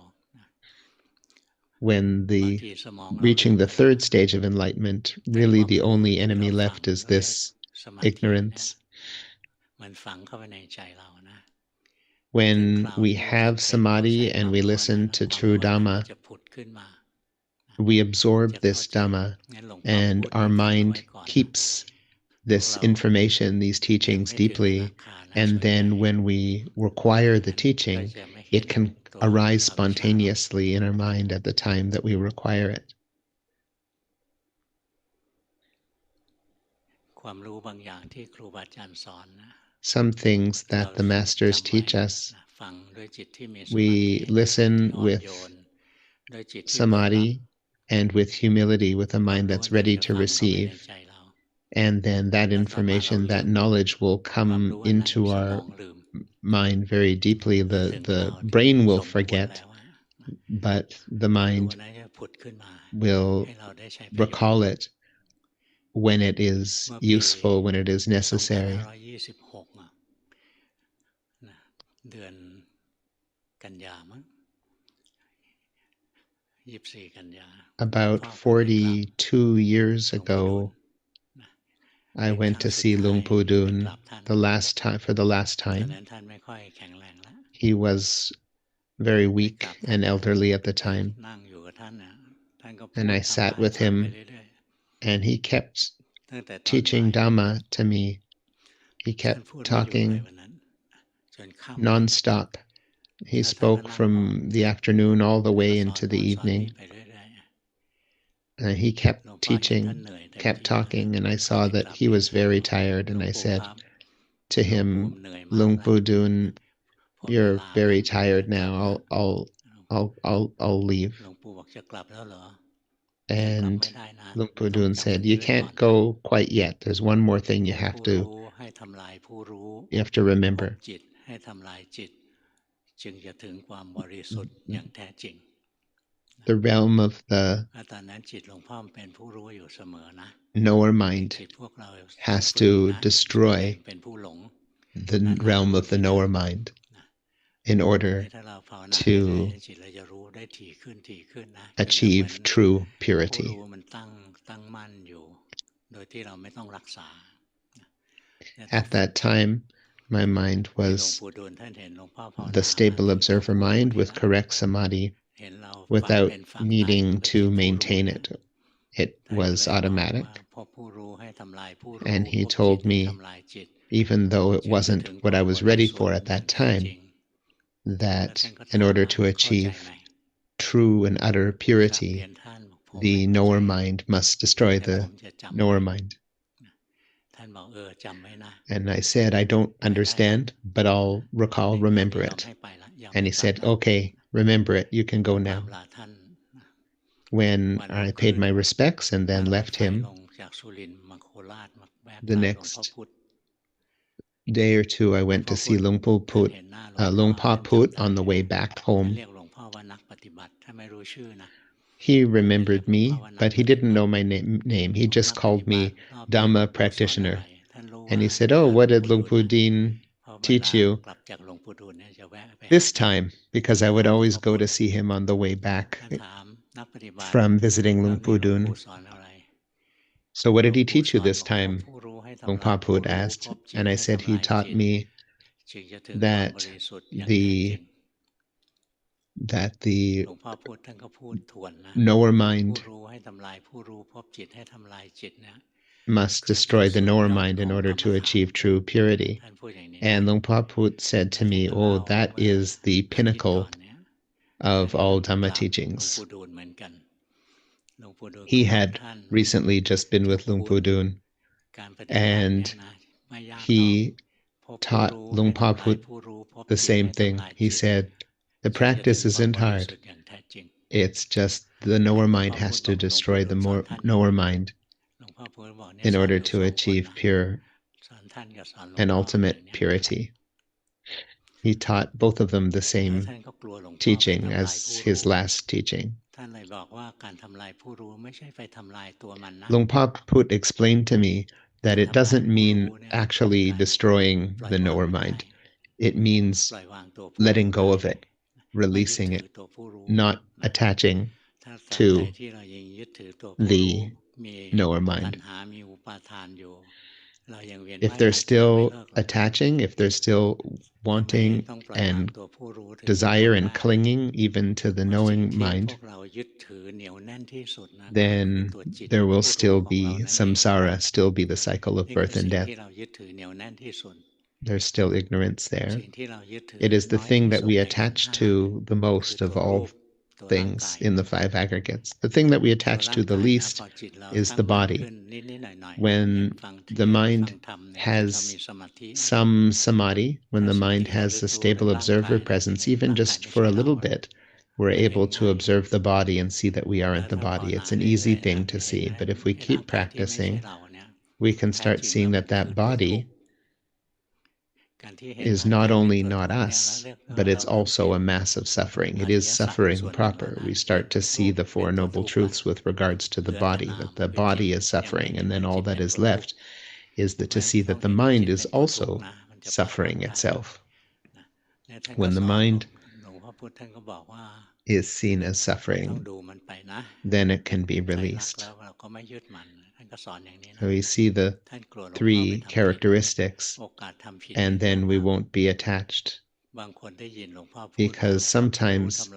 When บาง the ทีสมองเรา reaching ลืม the ไป third stage of enlightenment, แต่ really ความ the รู้ only ที่ enemy เราฟัง left is เขาเรียก this สมาธิเนี่ย ignorance. มันฝังเข้าไปในใจเรานะ When ถึงคราว we ที่เราจะ have เป็น เขาใช้ samadhi ควา and ม we ภาวนา listen แล้ว to ความ true ภาวนา Dhamma, จะผุดขึ้นมา we absorb จะ this เข้าใจ Dhamma งั้นหลวงพ่อ and พูด our ให้ฟังเอาไว้ mind ก่อน keeps พวก this เรา information, these ยัง teachings ไม่ถึงอนา deeply, คานะ and ส่วนใหญ่ then when we require the งั้นก็ teaching, จะไม่เห็ it น can ตัว arise อวิชชา spontaneously in our mind at the time that we require it. ความรู้บางอย่างที่ครูบาอาจารย์สอนนะ Some things เรา that the masters จำไว้ teach us, นะฟังด้วยจิตที่มีสมาธิ we ด้วยจิตที่ listen อ่อน with โยนด้วยจิตที่เปิดรับ samadhi and with humility, with a ความ mind รู้ that's นั้น ready จะ to ฝังเข้าไปใน receive. ใจเรา And then that แล้วต่อมาเรา information, ลื that ม knowledge will ความ come รู้อันนั้น into สม our องลืม mind very deeply. ถึง The คราวที่ brain will สมควร forget, แล้วอะ but the ความรู้ mind อันนั้นจะผุดขึ้นมา will ให้เราได้ใช้ประโยชน์ recall it when it is เมื่อปี useful, when it is necessary. 2526อะนะเดือนกันยามั้ง24 กันยา About พ่อผมไปกราบ 42 years หลวงปู่ดูล ago, นะ I เป็น went ครั้ to งสุด see ท้าย Luangpu ไป Dun กราบท่าน the last time, for the last ตอน time. นั้นท่านไม่ค่อยแข็งแรงแล้ว He was very ไป weak กราบท่าน and elderly at the time, นั่งอยู่กับท่านนะท่านก็พู and ด I ธรร sat มะให้ with ฟัง him ไปเรื่อย and he kept ๆตั้งแต่ตอนบ่าย teaching Dhamma to me. He ท่าน kept พูดไม่หยุดเลย talking วันนั้นจนค่ำ nonstop. He แล้วท่านก็ spoke นั่งมอง from the afternoon all the แล้ว way ก็สอน into โน่ the นสอนนี่ evening. ไปเรื่อย And he ๆ kept หลวงพ่อเห็นท่าน teaching, เหนื่อยเต็ม kept ที่แล้วนะ talking, and I ก็ saw ไป that กราบ he เรียน was ท่าน very ว่า tired, หล and วง I ปู่ said ครับ to หลวงปู่ him, เหนื่อยมากแล้ว Luangpu Dun, หมดเว you're ลาแล้ว very จะ tired กลับ now. แล้ว I'll leave. หลวงปู่บอกจะกลับแล้วเหรอยังกลับ And ไม่ได้นะ Luangpu ต้อง Dun จำตร said, ง "You นี้ไว้ก่อน can't go quite yet. There's one more thing you เป็น have ผู้ to รู้ให้ทำลายผู้รู้ you have to พบ remember. จิตให้ทำลายจิต จึงจะถึงความบริสุทธิ์อย่างแท้จริง The realm of the ตอนนั้นจิตหลวงพ่อเป็นผู้รู้อยู่เสมอนะ knower แต่ mind จิตพวกเราต้อง has ฝึก to นะ destroy เป็นผู้หลง the นานๆ realm รู้ of ที the หนึ่ง knower mind นะ in นี่ order ถ้าเราภาวนาเรื่อย to ๆจิตเราจะรู้ได้ถี่ขึ้นนะจะเหมือน achieve true ผู้ purity. รู้มันตั้งมั่นอยู่ โดยที่เราไม่ต้องรักษาเนี่ยต้อง At ฝึก that time, my mind ที่หลวง was ปู่ดูลท่านเห็นหลวงพ่อภาว the นา stable จิตเรา observer ผู้รู้ mind นี่ with นะ correct samadhi เห็นเราฝัก without เป็นฝักตาย needing เป็น to จิตผู้รู้ maintain นะ it. It ท่านก็ was เลยบอกว่า automatic. พบผู้รู้ให้ทำลายผู้รู้ And he พบจิต told ให้ me, ทำลายจิต even though it จึงจะ wasn't ถึง what ควา I มบ was ริ ready สุท for ธิ์ at อย่า that งแท้จ time, ริง แล้ว that ท่านก็ in ถาม order ว่า to เข้าใจ achieve ไหม true and utter กราบ purity, เรียนท่านบอกผมไม่ the เข้าใจ knower mind must destroy แต่ the ผมจะจำไว้ knower mind. ท่านบอกจำไว้นะ And I said, I don't ไปได้ละ understand, but I'll ใน recall, คราวนี้ remember ยอม it. ให้ไปละยอม And ให้ he กลับ said, ละ okay, remember it, you can ก็ go กราบ now. ลาท่าน When วันรุ่ง I ขึ้ paid น my respects and นั่ then งรถ left ไฟ him, ลงจากสุรินทร์มาโคราชมาแวะ the กราบหลวงพ่อ next พุธ day or two, I หลวง went พ่อ to พุ see ธ Luangpu ท่าน Put, เห็นหน้าหลวงพ่อ Luangpa ท่าน Put จำได้ on the way back ท่าน home. เรียกหลวงพ่อว่านักปฏิบัติท่านไม่รู้ชื่อนะ He ท่านเรียก remembered หลวงพ่อ me, ว่านัก but ป he ฏิ didn't บัติ know my name. He นัก just ปฏิ called บั me ติรอบนี้หลวง Dhamma ปู่สอนอะไร practitioner. ท่านรู้ And ว่า he said, จะ oh, หาหลว what ง did ปู่ดูล Luangpu นะ Din เพราะเว teach ลา you กลับจากหลวงปู่ดูลเนี่ยจะแวะไปหา this ท่าน time? Because I หา would หลวง always พ่อ go พุธ to see him on the way ท่าน back ถามนักปฏิบัติ from visiting รอบนี้ Luangpu หลวงปู่ Dun. สอนอะไร So what หลว did ง he ปู่ teach ส you อน this บอกพบ time? ผู้รู้ให้ทำลาย Luangpa ผู้ Put รู้ asked. พบจิต And I ให้ said ทำ he ลาย taught จิต me จึงจะถึงความบ that ริสุทธิ์อย่างแท้จริง the หลวงพ่อพูดท่านก็พูดทวนนะ knower ผู้ mind รู้ให้ทำลายผู้รู้พบจิตให้ทำลายจิตเนี่ย must คือที่ destroy สุ the ด knower ยอด mind ข in องกร order รม to ฐาน achieve true purity. ท่านพูดอย่างนี้ And นะ Luangpa Put said แล้ว to ท่าน me, ก็เล่า oh, that ว่า is the อาทิตย์ก่อ pinnacle นเนี่ย of ท่าน all ไป Dhamma กราบหลวง teachings. ปู่ดูลเหมือนกันหลวงปู่ดูลก็ He บอก had ท่าน recently just been เจ้า with คุณ Luangpu Dun, การปฏิบัติเนี่ย and นะไม่ยากหรอก he พบผู้ taught รู้ให้ Luangpa ทำลาย Put ผู้รู้พบ the จิต same ให้ thing. ทำลาย He จิต said, the จึงจะถึง practice ความ isn't บริ hard. สุทธิ์อย่างแท้จริง It's just the นี่ knower หลวง mind พ่อพู has ดบ to อกหลวงปู่ destroy ดู the ลสอน more ท่าน knower mind หลวงพ่อพูดบอกเนี่ย in สอนอ order ยู่ to 2 คน achieve นะ pure สอน and ultimate purity. He taught both of them the same teaching as his last teaching. Luangpu Put explained to me that it doesn't mean actually destroying the knower mind. It means letting go of it, releasing it, not attaching to the knower mind. If they're still attaching, if they're still wanting and desire and clinging even to the knowing mind, then there will still be samsara, still be the cycle of birth and death. There's still ignorance there. It is the thing that we attach to the most of all things in the five aggregates. The thing that we attach to the least is the body. When the mind has some samadhi, when the mind has a stable observer presence, even just for a little bit, we're able to observe the body and see that we aren't the body. It's an easy thing to see, but if we keep practicing, we can start seeing that that body is not only not us, but it's also a mass of suffering. It is suffering proper. We start to see the Four Noble Truths with regards to the body, that the body is suffering, and then all that is left is that to see that the mind is also suffering itself. When the mind is seen as suffering, then it can be released. So we see the three characteristics, and then we won't be attached. Because sometimes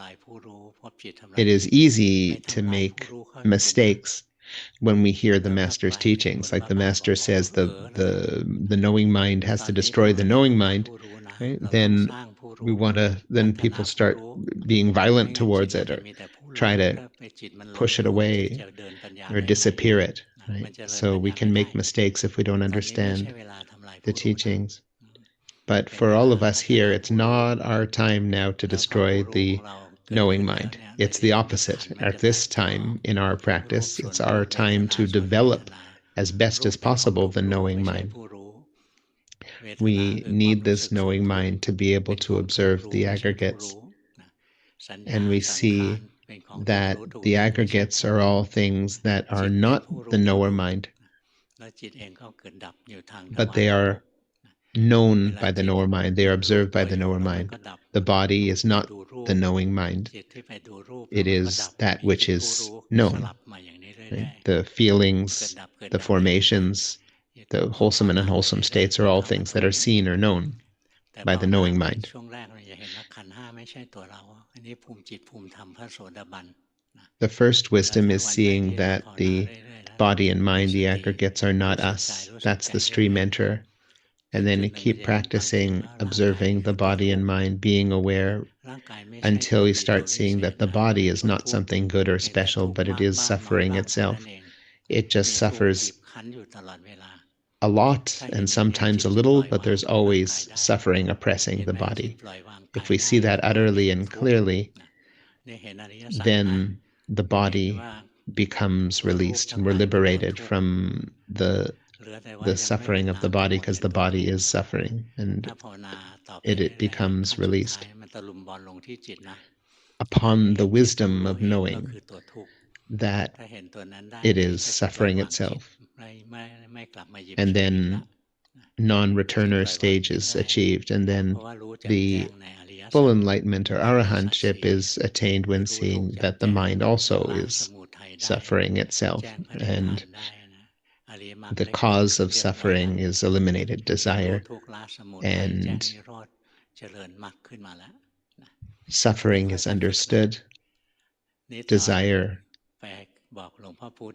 it is easy to make mistakes when we hear the master's teachings. Like the master says, the knowing mind has to destroy the knowing mind, right? Then we want to, then people start being violent towards it or try to push it away or disappear it, right? So we can make mistakes if we don't understand the teachings. But for all of us here, it's not our time now to destroy the knowing mind. It's the opposite. At this time in our practice, it's our time to develop as best as possible the knowing mind. We need this knowing mind to be able to observe the aggregates. And we see that the aggregates are all things that are not the knower mind, but they are known by the knower mind. They are observed by the knower mind. The body is not the knowing mind. It is that which is known. Right? The feelings, the formations, the wholesome and unwholesome states are all things that are seen or known by the knowing mind. The first wisdom is seeing that the body and mind, the aggregates, are not us. That's the stream enter. And then keep practicing observing the body and mind, being aware until we start seeing that the body is not something good or special, but it is suffering itself. It just suffers a lot and sometimes a little, but there's always suffering oppressing the body. If we see that utterly and clearly, then the body becomes released and we're liberated from the suffering of the body, because the body is suffering, and it becomes released. Upon the wisdom of knowing that it is suffering itself, and then non-returner stage is achieved, and then the full enlightenment or arahantship is attained when seeing that the mind also is suffering itself, and the cause of suffering is eliminated, desire, and suffering is understood, desire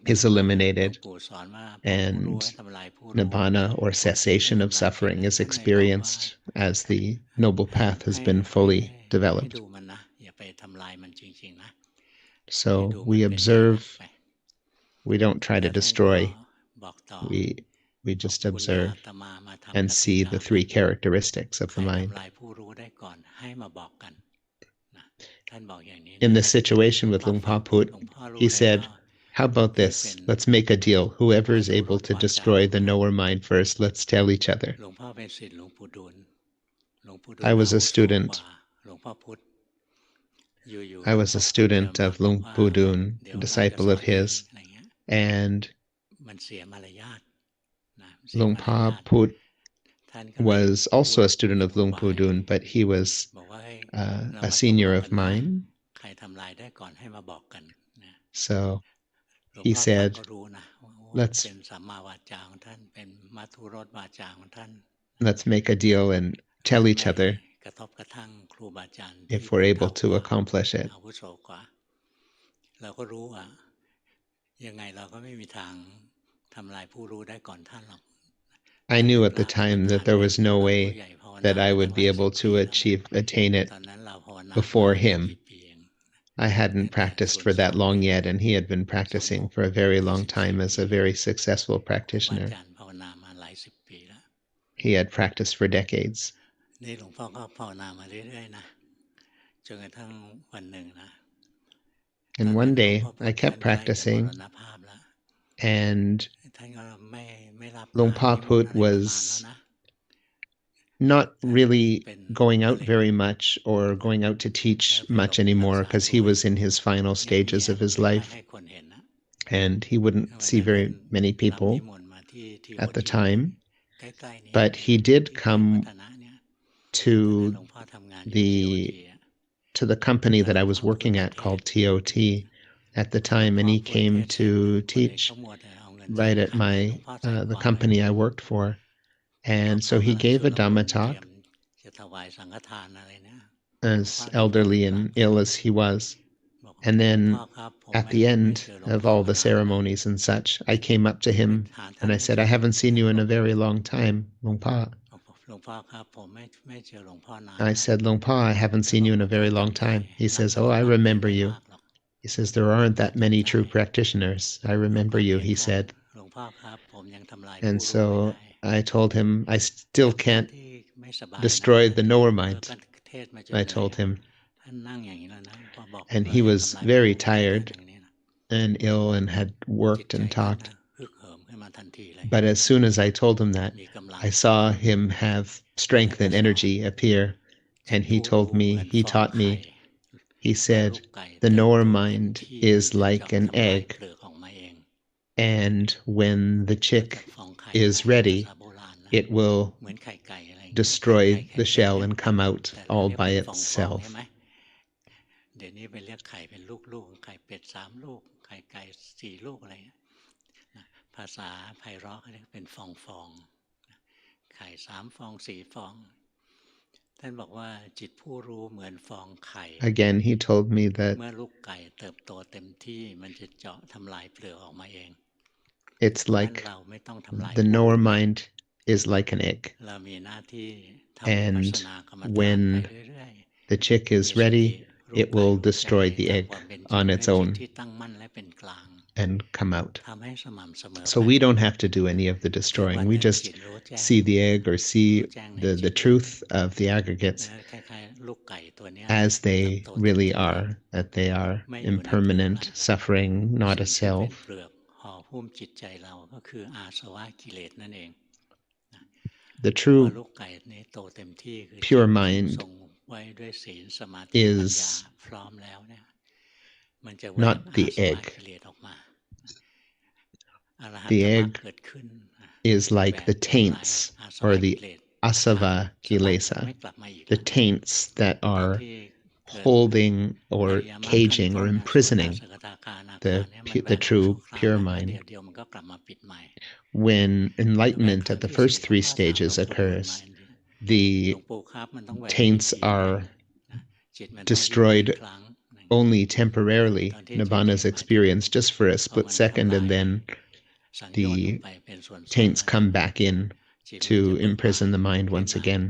is eliminated, and nibbana or cessation of suffering is experienced as the noble path has been fully developed. So we observe, we don't try to destroy, we just observe and see the three characteristics of the mind. In this situation with Luangpu Put, he said, how about this? Let's make a deal. Whoever is able to destroy the knower mind first, let's tell each other. หลวงพ่อเป็นศิษย์หลวงปู่ดูลหลวงปู่ดูล I อา was a วุโสก student. ว่าหลวงพ่อพุธอยู่ๆ I หลวง was พ่อ a พุธจะ student มา of บอกว่า Luangpu Dun, เดี๋ย a วเราจะ disciple สอ of นเอง his, อะไรเงี้ย and มันเสียมารยาทนะเสียมาร Luangpa ยาท Put ท่านก็เลย was พู also ด a student น of โยบาย Luangpu Dun, but he was บอกว่าให้ เรา a มาตกล senior ง of กันนะ mine. ใครทำลายได้ก่อนให้มาบอกกันนะ So หลวง he พ่อฟัง said, ก็รู้นะว่าโอ้ let's เป็นสัมมาวาจาของท่านเป็นมัทุรสวาจาของท่าน let's make a deal and หาก tell ใค each ร other กระทบกระทั่งครูบาอาจารย์ที่ if we're ผู้ able เฒ่าก to ว่า accomplish it. อาวุโสกว่า เราก็รู้ว่ายังไงเราก็ไม่มีทางทำลายผู้รู้ได้ก่อนท่านหรอก I knew at the time that there was no way that I would be able to attain it ตอนนั้นเราภาวนา before ไม่ him. กี่ปีเอง I hadn't practiced for that long yet, and he had been practicing for a very long time as a very successful ครูบา practitioner. อาจารย์ภาวนามาหลายสิบปีแล้ว He had practiced for decades. นี่หลวงพ่อก็ภาวนามาเรื่อยๆนะจนกระทั่งวันหนึ่งนะ And one day, I ท่าน kept ใกล้จะม practicing, รณภาพแล้ว and ท่านก็ไม่รับ Luangpa นิมนต์ Put อะไรมานานแล้ว was นะ not reallyเป็น going out มะเร็ง very much or going out to teach แล้วไปหล much บรัก anymore ษา because ตัว he อยู่ was in his final เงี stages ย of บ his ๆไม่ค่อย life, ให้คนเห็นนะ and he wouldn't วัน see นั้นท่าน very many รับ people นิมนต์มาที่ at the โอที time, ใกล้ๆนี้ but he did ที่แจ้งวั come ฒนะเนี่ยตอนนั้น to หลวงพ่อทำงานอยู่ที่โอ the ทีอะ to the company แล้ว that หลว I ง was พ่อพูด working มา at เทศ called TOT at the หลวง time, and พ่อ he พูดเท came ศเสร็จ to นะคนเด็ก teach เขามัวแต่เอาเงินใส่ right กระ at ถางให้ my หลวงพ่อใส่ก the วางไว้ company I worked for, หลวง and พ่อ so he กำลัง gave ชุ a ลมุ Dhamma นเตรีย talk. มจะถวายสังฆทานอะไรนะหลวง As พ่อนิมนต์ elderly กลับ and ill as he was, บอก and หลวง then พ่อครับผม at ไม่ the ไม่ end เจอหลวง of พ่อ all มา the นานแล้ว ceremonies and such, I came up to ไป him หาท่า and น I ไม่ said, เจ I อ haven't seen you in บ a อก very long time, Luangpa. หลวงพ่อครับผมไม่เจอหลวงพ่อนาน I แล้ว said, Luangpa, I haven't ท่าน seen บอ you ก in หล a วงพ่อ very long จำใจ time. He นั่ง says, ป Oh, ฏิ I บัติเอง remember ไม่ you. มากหรอก He says, there aren't หลวงพ่อ that many จำใจ true practitioners. I หลวงพ่อ remember เพี you, ยง he แค่ said. หลวงพ่อครับผมยังทำลาย And ผู้รู้ไม่ so ได้ I told him, I แต่ still ตอน can't ที่ไม่สบายนะ destroy ท่าน the ก็ knower ก็ mind. เทศน์มาจน I เหนื่อย told อะ him, ท่านนั่งอย่างนี้แล้วนะพ่อบอก and เรา he อย่า was ทำลายผู้ very รู้ให้ท่าน tired อย่างนี้นะ and ill and had จิต worked ใจ and ท่าน talked. นะฮึกเหิมขึ้นมาทันทีเลย But as soon as I told him that, มีกำลัง I saw him have แล้ว strength ก็ and สอน energy appear, จิต and he ผู้ told รู้เหมื me, อน he ฟอง taught ไข่ me, he เมื่อ said, ลูกไก่ the เติบ knower โตเต็ม mind ที่ is มันจะ like เจาะ an ทำลาย egg, เปลือกออกมาเอง and when the รู้ chick จักฟองไข่ is ไหมภา ready, ษาโบราณนะ it will เหมือนไข่ไก่อะไรอย่างเงี้ยไข่ destroy ไก่ไข่ the เป็ด shell เนี่ย and come out แต่เรา all เรียก by เป็นฟองๆใช่ itself. ไหมเดี๋ยวนี้ไปเรียกไข่เป็นลูกๆไข่เป็ด3 ลูกไข่ไก่4 ลูกอะไรเงี้ยนะภาษาไพเราะเขาเรียกเป็นฟองๆไข่3 ฟอง 4 ฟอง ท่านบอกว่าจิตผู้รู้เหมือนฟองไข่ Again, he told me that เมื่อลูกไก่เติบโตเต็มที่มันจะเจาะทำลายเปลือกออกมาเอง it's เพราะฉะนั้น like เราไม่ต้องทำลาย the ผู้ knower รู้ mind is like an egg. เรามีหน้าที่ทำวิปัสส And นากรรมฐานไป when เรื่อยๆ the chick มี is สติ ready, รู้ it กาย will รู้ใจ destroy the ตาม egg ความเป็นจริง on ด้วย its จิต own ที่ตั้งมั่นและเป็นกลาง and come out. ทำให้สม่ำเสมอ So ไป we don't have to do any of the ถึงวัน destroying. ห We นึ่ง just จิตรู้แจ้ง see the egg or รู้ see แจ้งใน the จิต truth of the aggregates นะคล้ายๆลูกไก่ตัวเนี้ย as เติ they บโตเต็ม really ที่ are, that they are ไม่อยู่ในเปลือก impermanent, นะ suffering, not สิ่ a งที่เป็น self. เปลือกห่อหุ้มจิตใจเราก็คืออาสวะกิเลสนั่นเองนะ The เมื่อ true ลูกไก่นี้โตเต็มที่คือจิต pure ที่ mind ทรงไว้ด้วยศีลสมาธิปัญญา is พร้อมแล้วเนี่ยมันจะแหวก not อา the สวะ egg. กิเลสออกมาอรหัต The ตมรรค egg เกิดขึ้นนะ is แหว like ก the ทำลาย taints อาส or วะ the กิเลส asava สภาพจะ kilesa, ไม่กลับมาอีก the แล้ว taints that ตอน are ที่เกิด holding อ or ริยมรรคขั้น caging ต้ or นนะโสดา imprisoning สกทาคานาคา the เนี่ยมันแหว the กออก true ชั่วคราว pure นะประ mind. เดี๋ยวมันก็กลับมาปิดใหม่ When แหวก enlightenment ครั้ at ง the ที่ first 4หลวง three พ่อถามหลวง stages ปู่ดูลมา occurs, หลวง the ปู่ครับมันต้องแหวก taints กี่ไหม are นะจิตมันต้องหยุดกี่ destroyed ครั้งนะ only ตอน temporarily, ที่จิต Nibbana's หมายถึง experience, just for a พอ split มัน second, ทำลา and ย then สังโยชน์ลง the ไปเป็นส่วนๆ taints แล้ว come back in จิตมัน to จะเบิกบาน imprison the mind ขึ้น once มา again.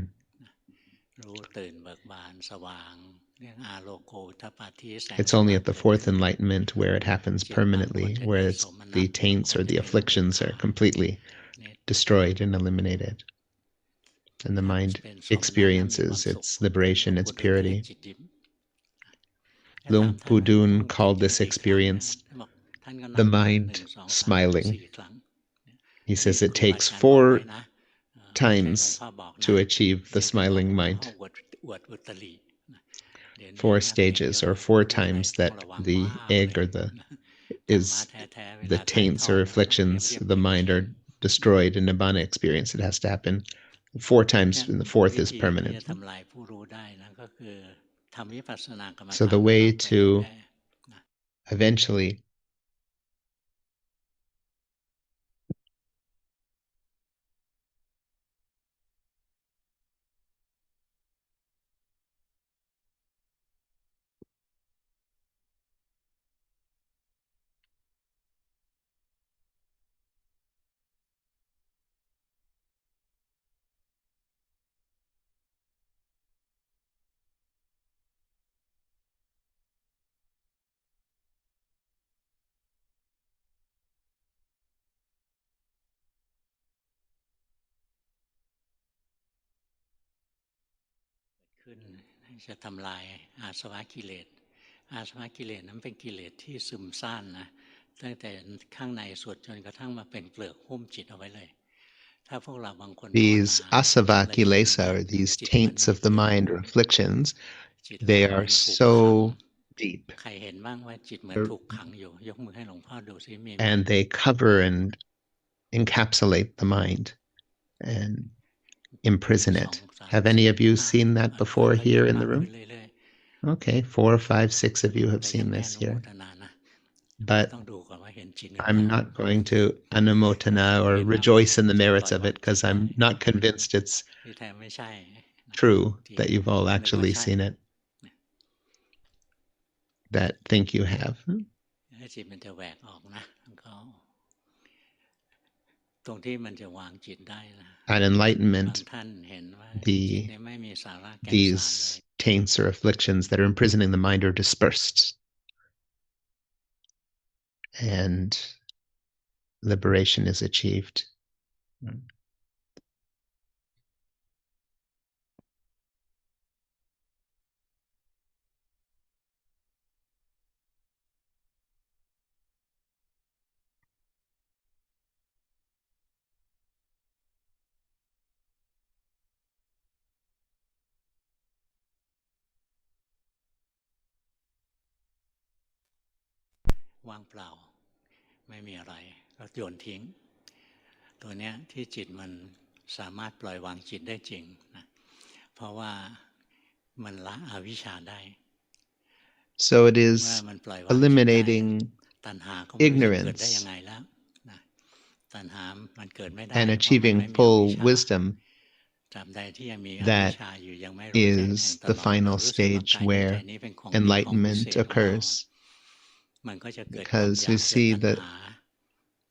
รู้ตื่นเบิกบานสว่างเรียกอาโลโกทัปปาทิแสง It's ส only ว่าง at the เกิด fourth ขึ้น enlightenment where it happens จิตบางคน permanently, จะ where ได้ it's สมนั the ตบาง taints คน or จะ the ได้อุเบก afflictions ขา are completely เนี่ย destroyed and eliminated, and the ถ้า mind เป็นสมนัตนั้นมีความ experiences สุข its liberation, หลวง its ปู่ดูลเรียก purity. จิตดิบให้ถามท่าน Luangpu ว่าต้อ Dun งจิต called ดิบ this กี่ครั้งนะ experience ท่านบอกถ้า the mind smiling. He says it takes 4 times to achieve the smiling mind. 4 stages, or 4 times that the egg or the taints or afflictions of the mind are destroyed in Nibbana experience. It has to happen 4 times, and the 4th is permanent. So the way to eventuallyจะทำลายอาสวะกิเลสนั้นเป็นกิเลสที่ซึมซ่านนะตั้งแต่ข้างในสุดจนกระทั่งมาเป็นเปลือกหุ้มจิตเอาไว้เลยถ้าพวกเราบางคน these asava kilesa, or these taints of the mind or afflictions, they are so deep, ใครเห็นบ้างว่าจิตเหมือนถูกขังอยู่ยกมือให้หลวงพ่อดูซิมี and they cover and encapsulate the mind and imprison it. Have any of you seen that before here in the room? Okay, 4, 5, 6 of you have seen this here. But I'm not going to anumotana or rejoice in the merits of it, because I'm not convinced it's true that you've all actually seen it, that think you have. จิตมันจะแหวกออกนะก็ตรงที่มันจะวางจิตได้นะ At enlightenment, ท่านเห็นว่าจิตไม่มีสาระแก่นสารเลย these taints or afflictions that are imprisoning the mind are dispersed, and liberation is achieved.ว่างเปล่าไม่มีอะไรก็โยนทิ้งตัวเนี้ยที่จิตมันสามารถปล่อยวางจิตได้จริงนะเพราะว่ามันละอวิชชาได้ So it is eliminating ตัณหาก็ไม่รู้จะเกิดได้ ignorance ยังไงแล้วนะตัณหามันเกิดไม่ได้ and achieving full wisdom. ตราบใดที่ยังมีอวิ That ชชาอยู่ยังไม่รู้แจ้ง is แทงตลอด the final รู้สึกว่า stage กายนี้ where ใจนี้เป็นของ enlightenment ของพิเศษของเรา occurs. มันก็จะเกิดความ Because อยาก we เกิด see ตัณ that หา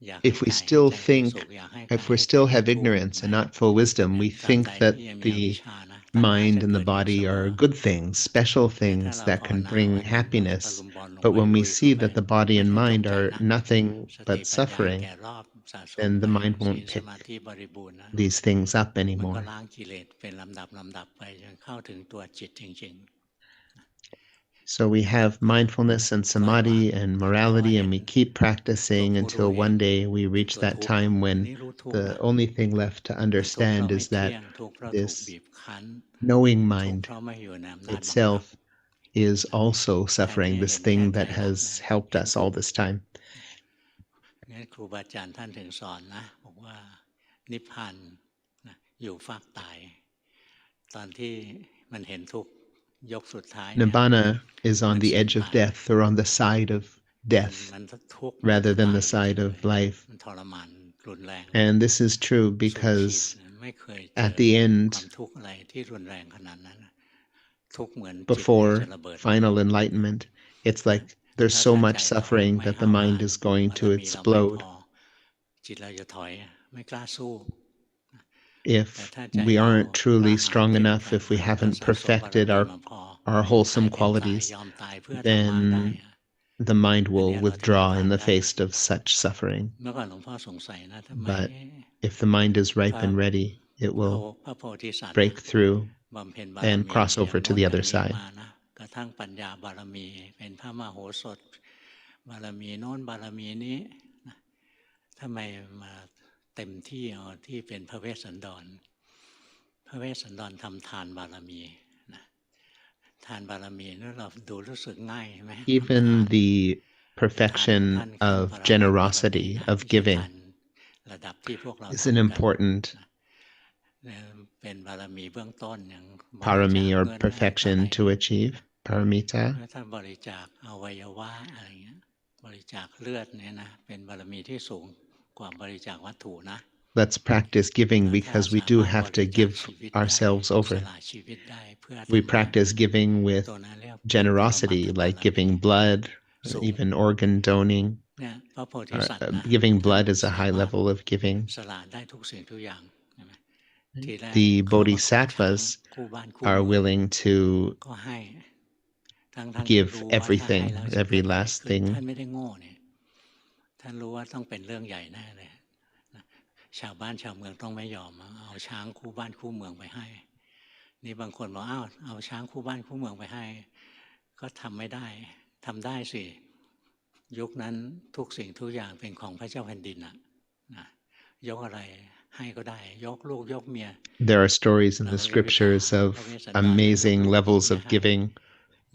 อยากให้ if we กาย still ใจเป็น think, สุขอยากให้ if กาย we ให้ still ใจ have เป็นทุกข์ ignorance and not full wisdom, we ตราบ think ใด that ที่ยังมีอ the วิชชานะตัณหา mind จะ and เกิ the ดอยู่เส body ม are อ good things, special แต่ถ้า things เรา that ภาว can นา bring ไว้มันก็จะ happiness. ตะลุมบอลลง But ไป when ลุ we ยเข้า see ไป that the body ไม่ and ต้องต mind กใจ are นะ nothing สติ but ปัญญา suffering, แก่รอบสะสม then ไป the mind ศีล won't ส pick มาธิบริบูรณ์นะ these things up มันก็ anymore. ล้างกิเลสเป็นลำดับไปจนเข้าถึงตัวจิตจริง So we have mindfulness and samadhi and morality, and we keep ๆ ตัว practicing ผู้รู้ until เห็น one day we reach ตัว that ทุกข์ time อัน when นี้รู้ทุกข์ the นะ only thing left to ทุกข์เพ understand ราะไม่ is เที่ย that งทุกข์เพราะถูก this บีบคั้น knowing ทุกข์ mind เพราะไม่อยู่ในอำนาจบังคับ itself is also แทน suffering, ที่จะ this เห็นแค่ thing ไตร that ลักษณ์ has นะ helped เห็น us ทุ all กข์ this time. งั้นครูบาอาจารย์ท่านถึงสอนนะบอกว่านิพพานนะอยู่ฟากตายตอนที่มันเห็นทุกข์ยกสุดท้ายเนี่ย Nibbana is on มัน the เฉียด edge of ตาย death, or on the side of มัน death มันทุกข์มัน rather จะ than ตาย the จริง side ๆ of เลย life. มันทรมานรุนแรง And this is true สุดขีด because ไม่เคยเจ at อ the ความ end, ทุกข์อะไรที่รุนแรงขนาดนั้นนะทุกข์เหมือนจิตเนี่ย before จะระเบิด final enlightenment, it's like there's แล้ว so ถ้า much ใจเรา suffering ไม่ that ห้า the วหา mind ญ is going บาร to มีเราไม่ explode พอจิตเราจะถอยไม่กล้าสู้ if แต่ถ้าใจ we เรา aren't กล้า truly หาญ strong เต็ม enough, กัน if we เรา haven't สะสมบาร perfected มี our มาพอ our ตาย wholesome เป็นตาย qualities, ยอมตายเพื่อธรรมะได้ then อะ the mind อัน will เนี้ยเราถึงจะ withdraw ผ่า in น the ได้ face of such suffering. เมื่อก่อนหลวงพ่อสงสัยนะทำไม But if the mind is พ ripe ระ and ready, it โพ will พระโพธิสัตว์นะ break through บำเพ็ญบาร and มี cross อย่า over ง to โน้น the อย่า other งนี้ side. มานะกระทั่งปัญญาบารมีเป็นพระมโหสถ บารมีโน้นบารมีนี้ทำไมมาเต็มที่ที่เป็นพระเวสสันดรพระเวสสันดรทำทานบารมีทานบารมีนั่นเราดูรู้สึกง่ายไหมทำทา Even น the แต่ทานของ perfection ท่านขั้น of ปรมัตถ์บารมี generosity, นะ of ไม่ใช่ giving, ทานระดับที่พวกเรา is an ทำกัน important เป็นบารมีเบื้องต้นอย่างบริจา parami ค or เงินอะไรต่อ perfection อะไร to achieve, paramita. ถ้าบริจาคอวัยวะอะไรเงี้ยบริจาคเลือดเนี่ยนะเป็นบารมีที่สูงกว่าบริจาควัตถุนะ Let's practice giving ถ้า because we สา do มารถบ have ริ to จาค give ชีวิตได้ ourselves ส over. ละชีวิตได้เพื่อ We ธรรมะ practice giving ตั with วนั้นเรียกเป็นปรมัต generosity, ถบาร like มี giving blood, สูง even organ donating. เนี่ยพระโพธิสัตว์นะ Giving ท่าน blood is a สา high มารถ level of giving. สละได้ทุกสิ่งทุกอย่างใช่ไหมทีแรก The เขามาขอช้าง bodhisattvas คู่บ้านคู่ are เมือง willing to ก็ให้ทั้งที่ give รู้ว่าถ้าให้ everything, แล้วจะเกิ every ดอะไร last ขึ้น ท่าน thing. ไม่ได้โง่เนี่ยท่านรู้ว่าต้องเป็นเรื่องใหญ่แน่เลยนะชาวบ้านชาวเมืองต้องไม่ยอมเอาช้างคู่บ้านคู่เมืองไปให้นี่บางคนบอกเอาช้างคู่บ้านคู่เมืองไปให้ ก็ทำไม่ได้ทำได้สิยุคนั้นทุกสิ่งทุกอย่างเป็นของพระเจ้าแผ่นดินนะยกอะไรให้ก็ได้ยกลูกยกเมีย There are stories in เรา the ก็จะไป scriptures ด่า of พระเวสสันดรเนี่ย amazing ลูก levels เมีย of ให้ giving.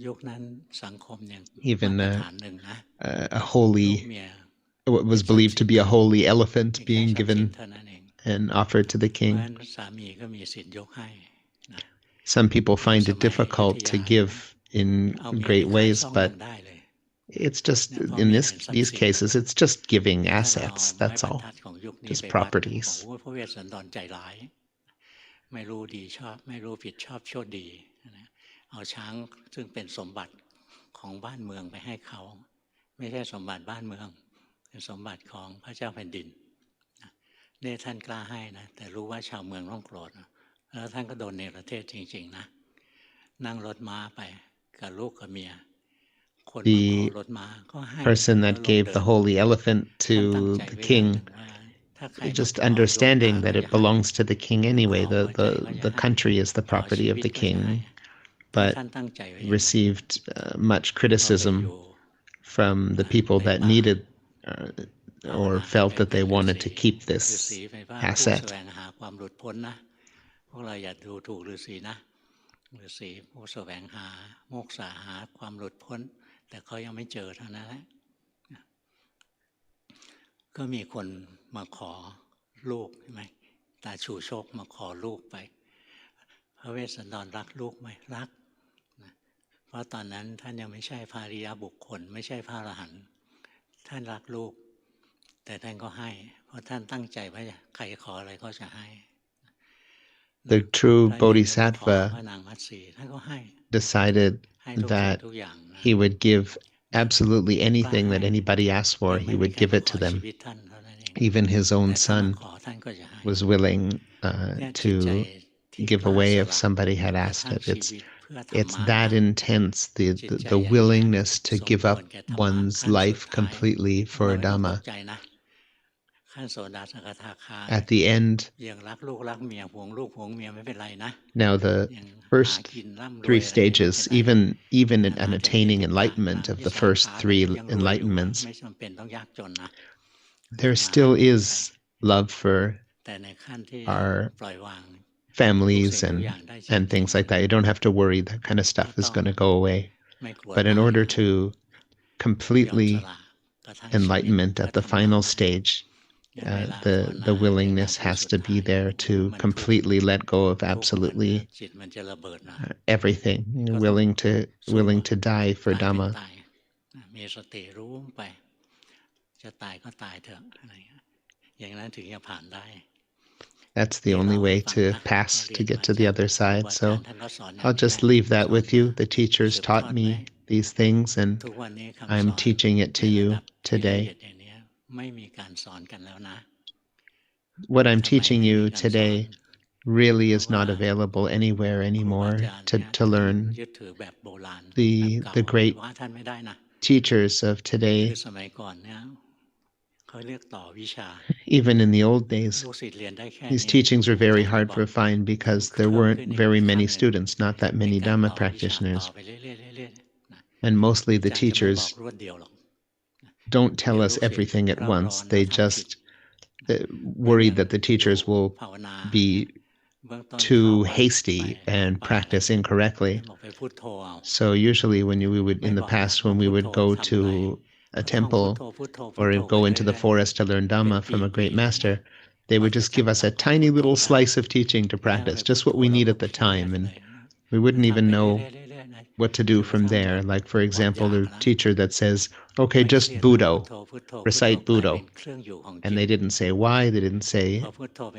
ยุคนั้นสังคมเนี่ย Even มาตรฐานหนึ่งนะ a ลูก holy, เมีย what was believed to be a holy elephant มีแค่ being ทรัพย์สิน given เท่านั้นเอง and offered to the เพราะฉะ king. นั้นสามีก็มีสิทธิ์ยกให้นะ Some people ใน find ส it มัยอยุธ difficult ยา to นะ give in เอาเมียไป great ขาย ways, ซ่อง but ยังได้เลย it's just เนี่ยเพราะ in เมียเป็นทรัพ these ย์สิน cases, it's just giving ถ้าเราเอา assets. ไม้ That's บรร all, ทัดของยุคนี้ just ไปวัดบอก properties. ว่าพระเวสสันดรใจร้ายไม่รู้ดีชอบไม่รู้ผิดชอบชั่วดีนะเอาช้างซึ่งเป็นสมบัติของบ้านเมืองไปให้เขาไม่ใช่สมบัติบ้านเมืองเป็นสมบัติของพระเจ้าแผ่นดินนี่ท่านกล้าให้นะแต่รู้ว่าชาวเมืองต้องโกรธแล้วท่านก็โดนเนรเทศจริงๆนะนั่งรถม้าไปกับลูกกับเมียคนมาขอ The รถม้าก็ให้ person แล้ว that ลง gave เดิ the น holy elephant ท่านตั้ง to ใจ the ไว้อย่างห king, นึ่งว่าถ้าใครมา just ขอยก understanding ทาง that ก็ it จะให้ belongs to the king ข anyway. อหัวใจก็จะ The ให้ country is the ขอ property ชี of วิต the ก็จะให้ king, นี่ but ท่านตั้งใจไว้อย่างนั้น received much พอไป criticism อยู่ from the people ใน that ป่า needed ภาว or นาให้ felt ไป that เป็ they นฤา wanted ษี to keep ฤา this ษีแปลว่าผู้แส asset. วงหาความหลุดพ้นนะพวกเราอย่าดูถูกฤาษีนะฤาษีผู้แสวงหาโมกษาหาความหลุดพ้นแต่เขายังไม่เจอเท่านั้นแหละก็มีคนมาขอลูกใช่ไหมตาชูโชคมาขอลูกไปพระเวสสันดรรักลูกไหมรักนะเพราะตอนนั้นท่านยังไม่ใช่พระอริยบุคคลไม่ใช่พระอรหันต์ท่านรักลูกแต่ท่านก็ให้เพราะท่านตั้งใจว่าใครขออะไรก็จะให้ The true พระเนรขอพ bodhisattva ระนางมัตสีท่านก็ให้ decided ให้ทุกสิ่ง that ทุกอย่างนะ he would give นะ absolutely กล้า anything ให้ that anybody asked ยั for, ง he ไม่มี would ใคร give มา it ข to อชี them. วิตท่านเท่านั้นเอง Even his แต่ own ถ้ามา son ขอท่านก็จะให้ was willing เนี่ยจิตใจ to ที่ give กล้า away ส if ละ somebody had กระ asked ทั่ง it. ชีวิตเพื่อธรร It's มะ that นะ intense, จิต the ใจ the อย่างเนี้ย willingness to สม give ควร up แก่ธรรมะ one's ขั้นสุด life ท้าย completely พวก for เราไม่ต้องต Dhamma. กใจนะขั้นโสดาสกทาคา At the end, ยังรักลูกรักเมียห่วงลูกห่วงเมียไม่เป็นไรนะ now the ยังหา first กินร่ำรวย three อะไรไม่เป็น stages, ไร even แต่ in มา an ถึง attaining นิพพาน enlightenment วิ of the สา first ขา three เลยยังรวยอยู่ enlightenments, ไม่จำเป็นต้องยากจนนะแต่ there มา still ให้เต็มใจ is love for แต่ในขั้นที่ our ปล่อยวาง families ทุกสิ่งทุกอย่างได้จริง and things like that. You don't have to worry that kind of ก็ stuff is ต้อง going to go away. ไม่กลัว But in ตาย order to ยอมส completely ละกระทั่งชีวิต enlightenment เพื่อ at the ธรรมะ final stage, อย่างเวลาภาว the นา willingness ในนาที has สุด to ท้า be ย there โอ้ to มันทุกข์ completely let go of ทุกข์มัน absolutely จิตมันจะระเบิดนะ everything. ก็ You're ต้อง willing สู้ willing to die for ตายเป็น Dhamma. ตายมีสติรู้ไป จะตายก็ตายเถอะอะไรอย่างเงี้ยอย่างนั้นถึงจะผ่านได้ That's the ที่ only เล่าให้ way ฟัง to นะ pass ก็เรี to ยน get มา to the จาก other ครู side. บาอาจาร So ย์ท่านก็สอนอย่าง I'll นี้แห just ละ leave that สอน with มา you. The teachers สืบทอ taught ดไว้ me these things, and ทุกวันนี้คำส I'm อน teaching it ใน to ระ you ดับที่ละเอีย today. ดอย่างนี้ไม่มีการสอนกันแล้วนะ What I'm ทำไม teaching ไม่มี you การสอน today really เพ is ราะว่า not available anywhere ครูบา anymore อาจารย์ to, เนี่ย to ท่าน learn. ยึดถือแบบโบราณแบบ The เก่า the ไป great ว่าท่านไม่ได้นะ teachers of คือ today, สมัยก่อนเนี่ยเขาเรียกต่อวิชา even in the old days, ลูกศิษย์เรียนได้แค่ these นี้ teachings ครู were อา very จารย์ก็ hard บ to อก find เดี๋ยว because เพิ่ there ม weren't ขึ้นอีก very ขั้น many หนึ่ง students, not that เป็น many การ Dhamma ต่อวิชาต่อ practitioners, ไปเรื่อยๆ and mostly อา the จารย์จะไม่บอก teachers รวดเดียวหรอก don't tell us everything at once. They just worried that the teachers will be too hasty and practice incorrectly. So usually we would, in the past, when we would go to a temple or go into the forest to learn Dhamma from a great master, they would just give us a tiny little slice of teaching to practice, just what we need at the time. And we wouldn't even know what to do from there. Like, for example, the teacher that says, okay, just Budo, recite Budo. And they didn't say why, they didn't say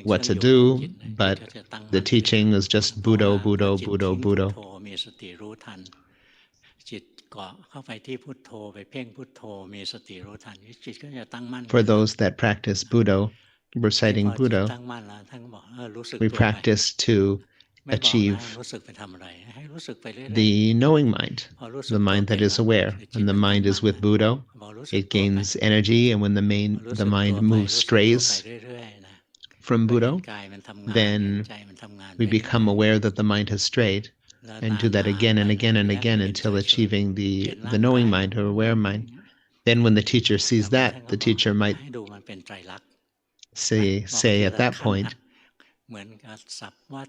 what to do, but the teaching is just Budo, Budo, Budo, Budo. For those that practice Budo, reciting Budo, we practice to achieve the knowing mind, the mind that is aware. When the mind is with Budo, it gains energy, and when the mind moves strays from Budo, then we become aware that the mind has strayed, and do that again and again and again until achieving the knowing mind or aware mind. Then when the teacher sees that, the teacher might say at that point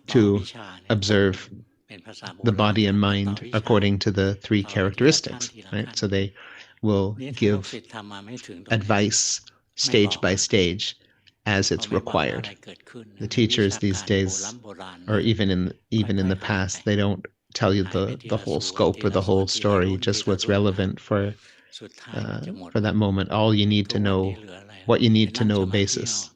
to observe the body and mind according to the three characteristics, right? So they will give advice stage by stage as it's required. The teachers these days, or even in the past, they don't tell you the whole scope or the whole story, just what's relevant for that moment. All you need to know, what you need to know basis.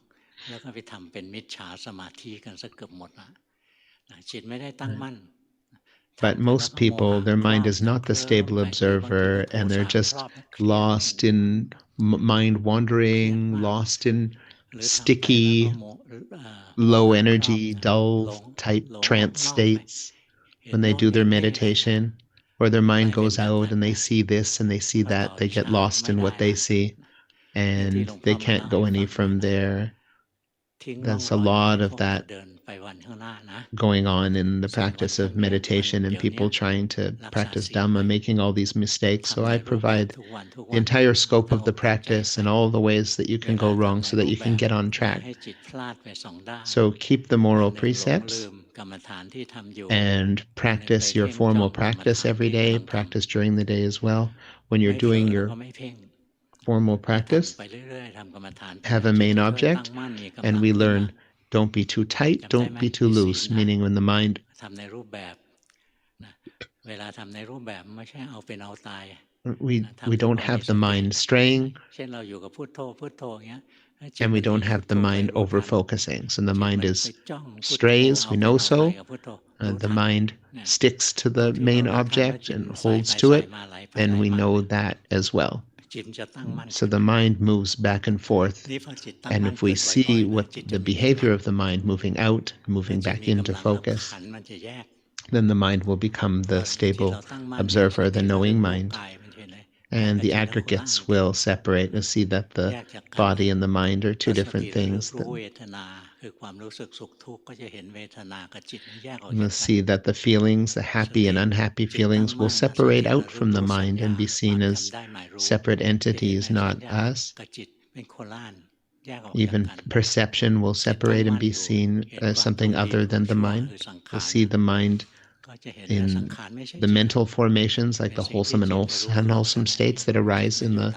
But most people, their mind is not the stable observer, and they're just lost in mind wandering, lost in sticky, low energy, dull type trance states when they do their meditation, or their mind goes out and they see this and they see that, they get lost in what they see and they can't go any from there. There's a lot of that going on in the practice of meditation, and people trying to practice Dhamma making all these mistakes. So I provide the entire scope of the practice and all the ways that you can go wrong so that you can get on track. So keep the moral precepts and practice your formal practice every day. Practice during the day as well. When you're doing your formal practice, have a main object, and we learn, don't be too tight, don't be too loose, meaning when the mind we don't have the mind straying, and we don't have the mind over focusing. So the mind is strays, we know so. The mind sticks to the main object and holds to it, and we know that as well. So the mind moves back and forth, and if we see what the behavior of the mind moving out, moving back into focus, then the mind will become the stable observer, the knowing mind, and the aggregates will separate and see that the body and the mind are two different things. We'll see that the feelings, the happy and unhappy feelings, will separate out from the mind and be seen as separate entities, not us. Even perception will separate and be seen as something other than the mind. We'll see the mind in the mental formations, like the wholesome and unwholesome states that arise in the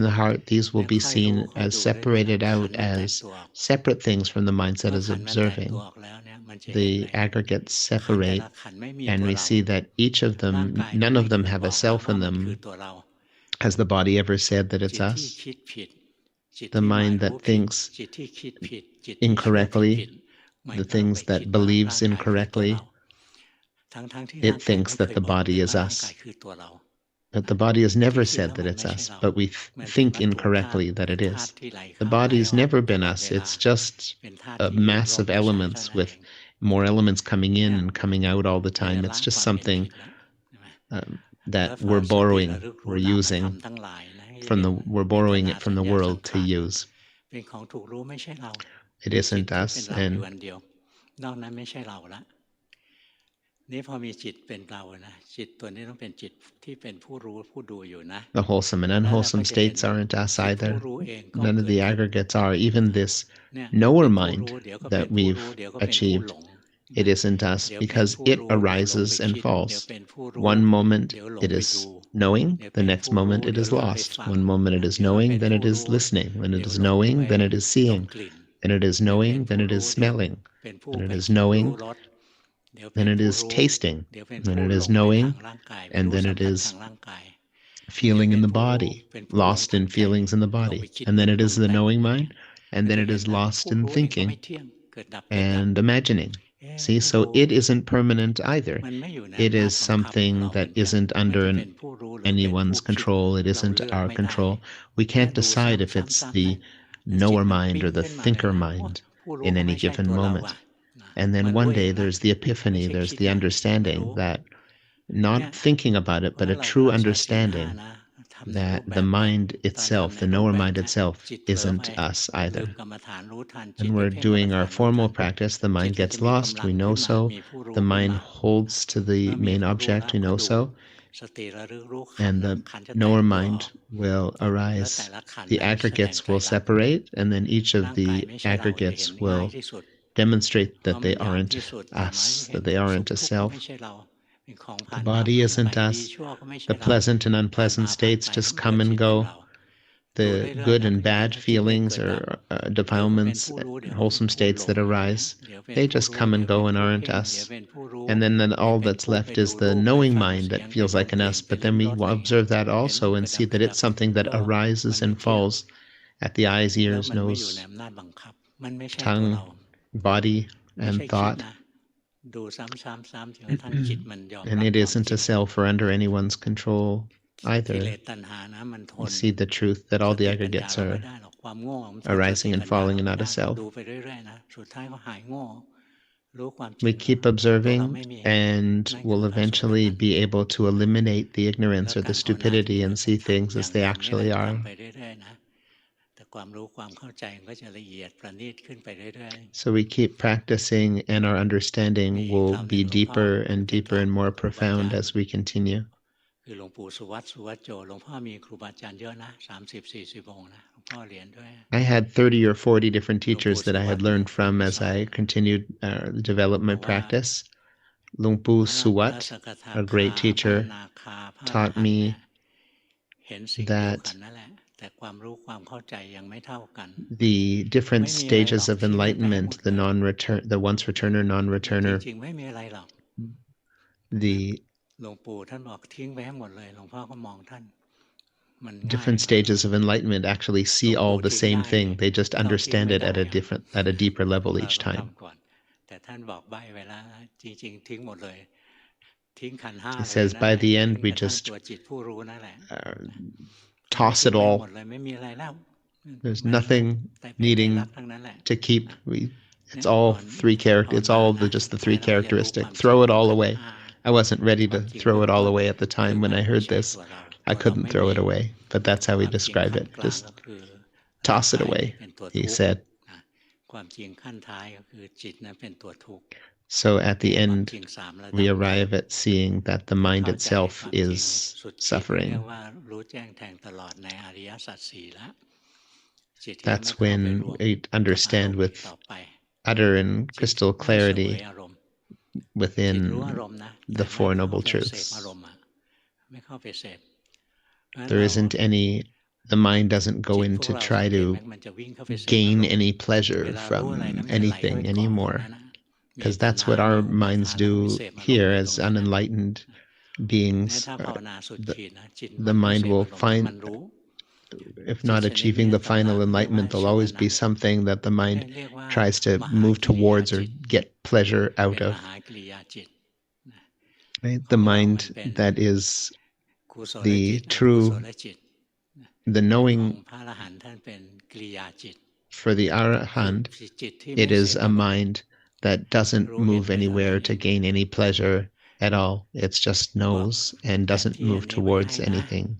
heart. These will be seen as separated out as separate things from the mindset as observing. The aggregates separate, and we see that each of them, none of them have a self in them. Has the body ever said that it's us? The mind that thinks incorrectly, the things that believes incorrectly, it thinks that the body is us. But the body has never said that it's us, but we think incorrectly that it is. The body's never been us. It's just a mass of elements with more elements coming in and coming out all the time. It's just something that we're borrowing, we're using we're borrowing it from the world to use. It isn't us, and The wholesome and unwholesome states aren't us either. None of the aggregates are. Even this knower mind that we've achieved, it isn't us because it arises and falls. One moment it is knowing, the next moment it is lost. One moment it is knowing, then it is listening. When it is knowing, then it is seeing. Then it is knowing, then it is smelling. Then it is knowing, then it is tasting. Then it is knowing, and then it is feeling in the body, lost in feelings in the body. And then it is the knowing mind, and then it is lost in thinking and imagining. See, so it isn't permanent either. It is something that isn't under anyone's control. It isn't our control. We can't decide if it's the knower mind or the thinker mind in any given moment. And then one day there's the epiphany, there's the understanding that not thinking about it, but a true understanding that the mind itself, the knower mind itself, isn't us either. When we're doing our formal practice, the mind gets lost, we know so. The mind holds to the main object, we know so. And the knower mind will arise. The aggregates will separate, and then each of the aggregates will demonstrate that they aren't us, that they aren't a self. The body isn't us. The pleasant and unpleasant states just come and go. The good and bad feelings or defilements, wholesome states that arise, they just come and go and aren't us. And then all that's left is the knowing mind that feels like an us, but then we observe that also and see that it's something that arises and falls at the eyes, ears, nose, tongue, body, and thought. And it isn't a self or under anyone's control either. You see the truth that all the aggregates are arising and falling and not a self. We keep observing and will eventually be able to eliminate the ignorance or the stupidity and see things as they actually are. So we keep practicing, and our understanding will be deeper and deeper and more profound as we continue. I had 30 or 40 different teachers that I had learned from as I continued the development practice. Luangpu Suwat, a great teacher, taught me that the different stages of enlightenment, the once returner, non-returner, the different stages of enlightenment actually see all the same thing. They just understand it at a deeper level each time. He says by the end we just toss it all. There's nothing needing to keep. It's all three characters. It's all just the three characteristics. Throw it all away. I wasn't ready to throw it all away at the time when I heard this. I couldn't throw it away, but that's how he described it. Just toss it away, he said. So at the end, we arrive at seeing that the mind itself is suffering. That's when we understand with utter and crystal clarity within the Four Noble Truths. There isn't any, the mind doesn't go in to try to gain any pleasure from anything anymore, because that's what our minds do here as unenlightened beings. The mind will find, if not achieving the final enlightenment, there'll always be something that the mind tries to move towards or get pleasure out of. Right? The mind that is the true, the knowing for the Arahant, it is a mind that doesn't move anywhere to gain any pleasure at all. It just knows and doesn't move towards anything.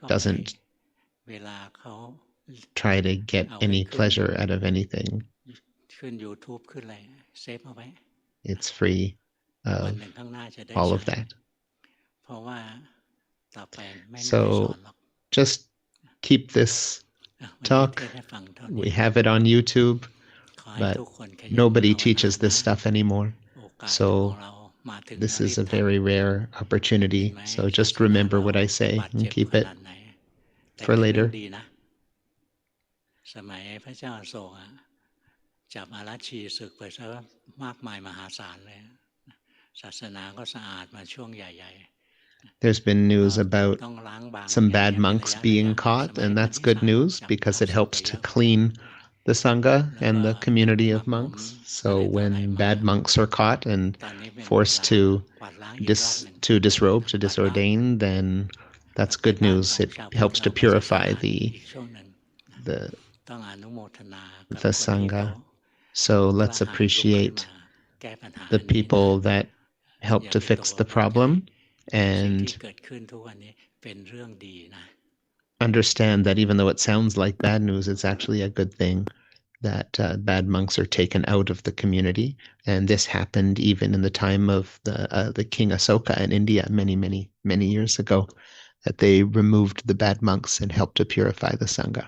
Doesn't try to get any pleasure out of anything. it's free วัน of หนึ่งข้างหน้าจะได้ all ใช้ of that. เพราะว่าต่อไปไม่ได้สอน So หรอก just keep this วันนี้เท talk. ศให้ฟังเท่า We นี้ have it on YouTube, ขอให้ but ทุกคนขยัน nobody ภาวนา teaches this นะ stuff anymore. โอกาสของ So เรามาถึง this แล้วรี is บ a ทำ very rare เห็น opportunity. ไหม So ศา just สนา remember เรา what I say บาด and เจ็บ keep ข it นาดไหน แต่ for เป็นเรื่อง later. ดีนะ สมัยพระเจ้าอโศกอะจับอารัชชีศึกไปซะมากมายมหาศาลเลย ศาสนาก็สะอาดมาช่วงใหญ่ There's been ๆ news ก็ about ต้องล้างบาง some แยะ bad ๆเป็น monks ระยะ being ๆ ส caught, มัย and พุทธ that's นิ good สาร news จับ because จับ it ศึกไป helps เย to อะ clean the Sangha แล้ว and ก็ the community ม of ผม monks. อะไร So ต่ออะไร when มา bad monks are caught and ตอนนี้เป็นเว forced ลา to กวาดล้างอีกรอบหนึ่ง disrobe, to กวาดบ้าน disordain, then แต่ that's เป็น good บ้าน news. ของ It ชาวพุทธ helps เรา to ก็จะสะ purify อาด the อีกช่วงหนึ่ง the ต้องอนุโมทนากับ the คนที่เขา Sangha. So ก let's ล้าหาญลุกขึ้น appreciate มาแก้ปัญหา the อันนี้นะ people that อ help ย่า to วิตก fix กั the งวลใจ problem สิ่ง and ที่เกิดขึ้นทุกวันนี้เป็นเรื่องดีนะ understand that even though it sounds like bad news, it's actually a good thing that bad monks are taken out of the community. And this happened even in the time of the King Asoka in India many, many, many years ago, that they removed the bad monks and helped to purify the Sangha.